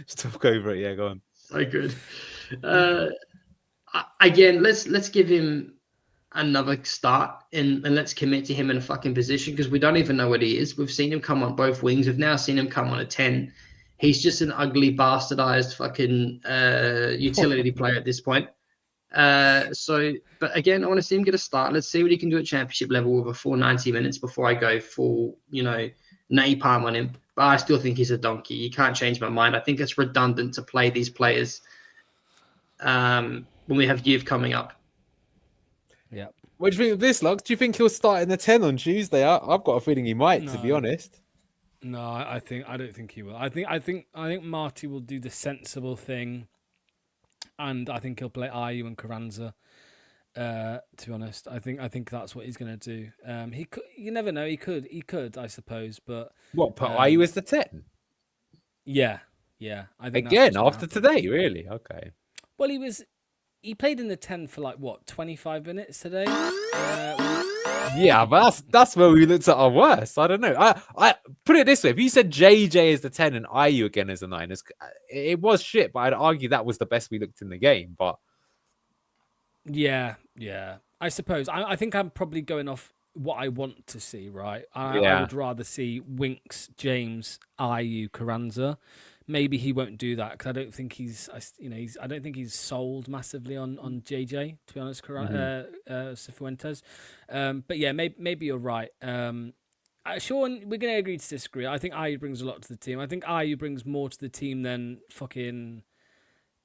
Just talk over it. Yeah, go on.
So good. Again, let's give him another start and let's commit to him in a fucking position because we don't even know what he is. We've seen him come on both wings. We've now seen him come on a 10. He's just an ugly, bastardized fucking utility player at this point. But again, I want to see him get a start. Let's see what he can do at championship level with a full 90 minutes before I go full, napalm on him. But I still think he's a donkey. You can't change my mind. I think it's redundant to play these players when we have youth coming up.
Yeah.
What do you think of this, Lux? Do you think he'll start in the 10 on Tuesday? I've got a feeling he might, to be honest.
No, I don't think he will. I think Marty will do the sensible thing, and I think he'll play Ayew and Carranza. To be honest, I think that's what he's going to do. He could. You never know. He could. I suppose. But
what? Put Ayew as the 10?
Yeah. I think
again after today, really? Okay.
Well, he played in the 10 for 25 minutes today.
Yeah, but that's where we looked at our worst. I don't know. I put it this way: if you said JJ is the 10 and Ayew again as a 9, it was shit. But I'd argue that was the best we looked in the game. But
yeah, I suppose. I think I'm probably going off what I want to see. Right? I would rather see Winks, James, Ayew, Carranza. Maybe he won't do that because I don't think I don't think he's sold massively on JJ, to be honest, Cifuentes. But yeah, maybe you're right. Sean, we're going to agree to disagree. I think Ayew brings a lot to the team. I think Ayew brings more to the team than fucking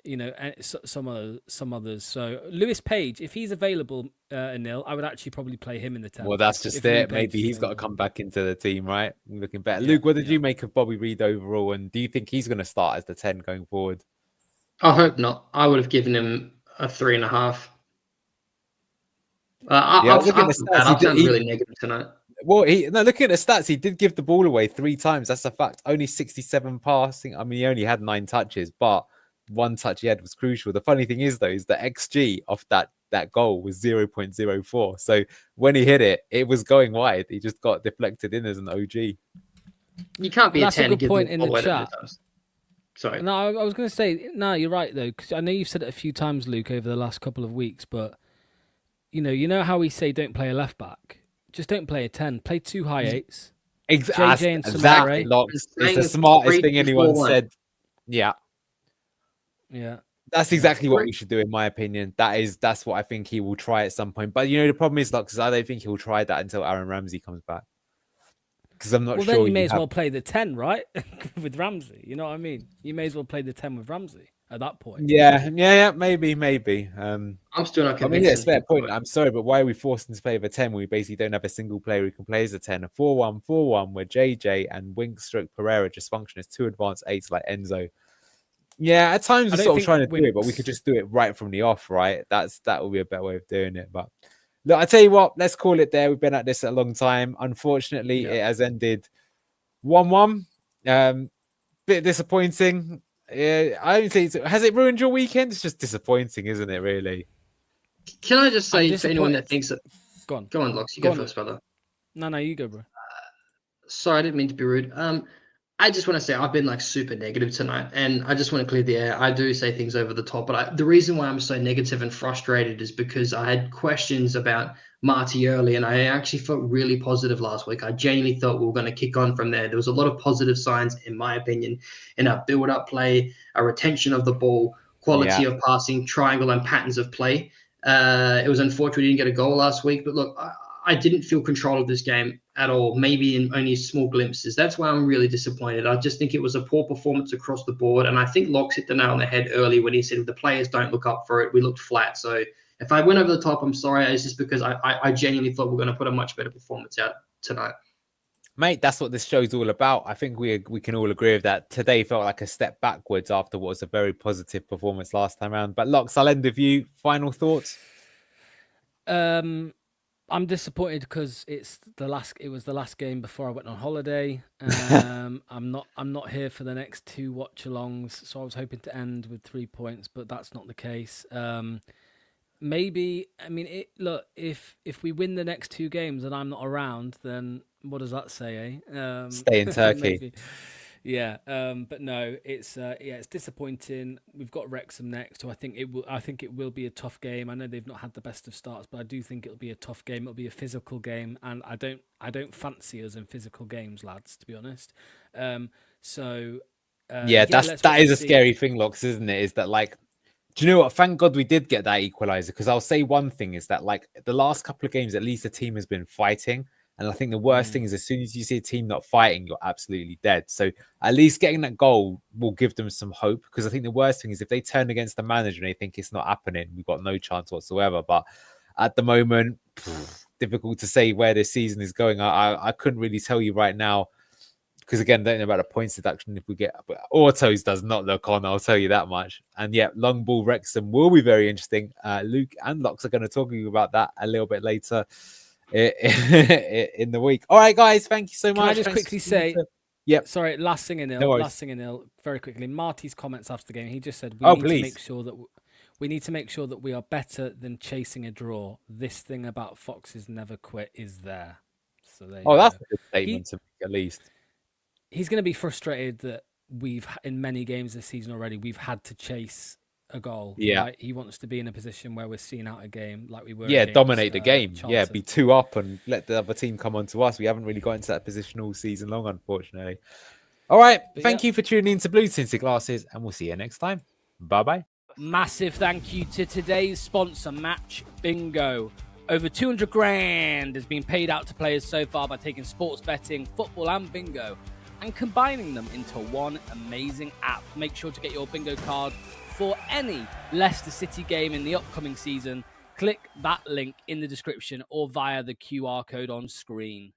and some others. So Lewis Page, if he's available, Anil, I would actually probably play him in the 10.
Well, that's just
If Lee
it.
Page
Maybe
is
he's got to
available.
come back into the team, right? Looking better.
Yeah,
Luke, what did
yeah.
you make of Bobby Reed overall? And do you think he's going to start as the 10 going forward?
I hope not. I would have given him a 3.5. I've sounded really negative tonight.
Well, looking at the stats, he did give the ball away 3 times. That's a fact. Only 67 passing. I mean, he only had 9 touches, but one touch he had was crucial. The funny thing is, though, is the XG of that goal was 0.04. So when he hit it, it was going wide. He just got deflected in as an OG.
You can't be
That's
a 10
a good point in the chat.
Sorry.
No, I was going to say, no, you're right, though, because I know you've said it a few times, Luke, over the last couple of weeks, but, you know how we say don't play a left back? Just don't play a 10. Play 2 high 8s. JJ and
Exactly. It's the smartest thing anyone said. Yeah.
Yeah.
That's exactly what we should do, in my opinion. That's what I think he will try at some point. But, the problem is, Locks, I don't think he'll try that until Aaron Ramsey comes back. Because I'm not sure.
Well, then you may as well play the 10, right? With Ramsey. You know what I mean? You may as well play the 10 with Ramsey at that point.
Yeah, maybe.
I'm still not convinced.
I mean, it's a fair point. I'm sorry, but why are we forced to play with a 10 when we basically don't have a single player who can play as a 10? A 4-1-4-1 where JJ and Pereira just function as 2 advanced 8s like Enzo. Yeah, at times we're sort of trying to do it, but we could just do it right from the off, right? That would be a better way of doing it. But look, I tell you what, let's call it there. We've been at this a long time. Unfortunately, it has ended 1-1. Bit disappointing. Yeah, I don't think has it ruined your weekend? It's just disappointing, isn't it? Really.
Can I just say for anyone that thinks that?
Go on,
Locks. You go first, brother.
No, you go, bro.
Sorry, I didn't mean to be rude. I just want to say I've been super negative tonight, and I just want to clear the air. I do say things over the top, but the reason why I'm so negative and frustrated is because I had questions about Marty early, and I actually felt really positive last week. I genuinely thought we were going to kick on from there. There was a lot of positive signs, in my opinion, in our build-up play, our retention of the ball, quality of passing, triangle and patterns of play. It was unfortunate we didn't get a goal last week, but look, I didn't feel control of this game at all, maybe in only small glimpses. That's why I'm really disappointed. I just think it was a poor performance across the board. And I think Locks hit the nail on the head early when he said, if the players don't look up for it, we looked flat. So if I went over the top, I'm sorry. It's just because I genuinely thought we we're going to put a much better performance out tonight.
Mate, that's what this show's all about. I think we can all agree with that. Today felt like a step backwards after what was a very positive performance last time around. But Locks, I'll end with you. Final thoughts?
I'm disappointed because it was the last game before I went on holiday. I'm not here for the next 2 watch-alongs, so I was hoping to end with 3 points, but that's not the case. Maybe, I mean, look, if we win the next 2 games and I'm not around, then what does that say, eh?
Stay in Turkey.
Yeah, but no, it's disappointing. We've got Wrexham next, so I think it will be a tough game. I know they've not had the best of starts, but I do think it'll be a tough game. It'll be a physical game, and I don't fancy us in physical games, lads, to be honest. That
is a scary thing, Locks, isn't it? Is that do you know what? Thank God we did get that equaliser, because I'll say one thing is that the last couple of games, at least the team has been fighting. And I think the worst thing is as soon as you see a team not fighting, you're absolutely dead. So at least getting that goal will give them some hope, because I think the worst thing is if they turn against the manager and they think it's not happening, we've got no chance whatsoever. But at the moment, difficult to say where this season is going. I couldn't really tell you right now, because again, don't know about the points deduction if we get, but Autos does not look on, I'll tell you that much. And yeah, long ball Wrexham will be very interesting. Luke and Locks are going to talk to you about that a little bit later in the week. All right, guys, thank you so much.
Can I just quickly say, sorry, last thing, Anil, very quickly. Marty's comments after the game, he just said, we need to make sure that we are better than chasing a draw. This thing about Foxes never quit is there. So
that's a good statement to make, at least.
He's going to be frustrated that in many games this season already, we've had to chase a goal.
Yeah.
Right? He wants to be in a position where we're seeing out a game like we were.
Yeah, dominate the game.
Charlton.
Yeah, be 2 up and let the other team come on to us. We haven't really got into that position all season long, unfortunately. All right. Thank you for tuning in to Blue Tinted Glasses, and we'll see you next time. Bye-bye.
Massive thank you to today's sponsor, Match Bingo. Over 200 grand has been paid out to players so far by taking sports betting, football and bingo and combining them into one amazing app. Make sure to get your bingo card for any Leicester City game in the upcoming season, click that link in the description or via the QR code on screen.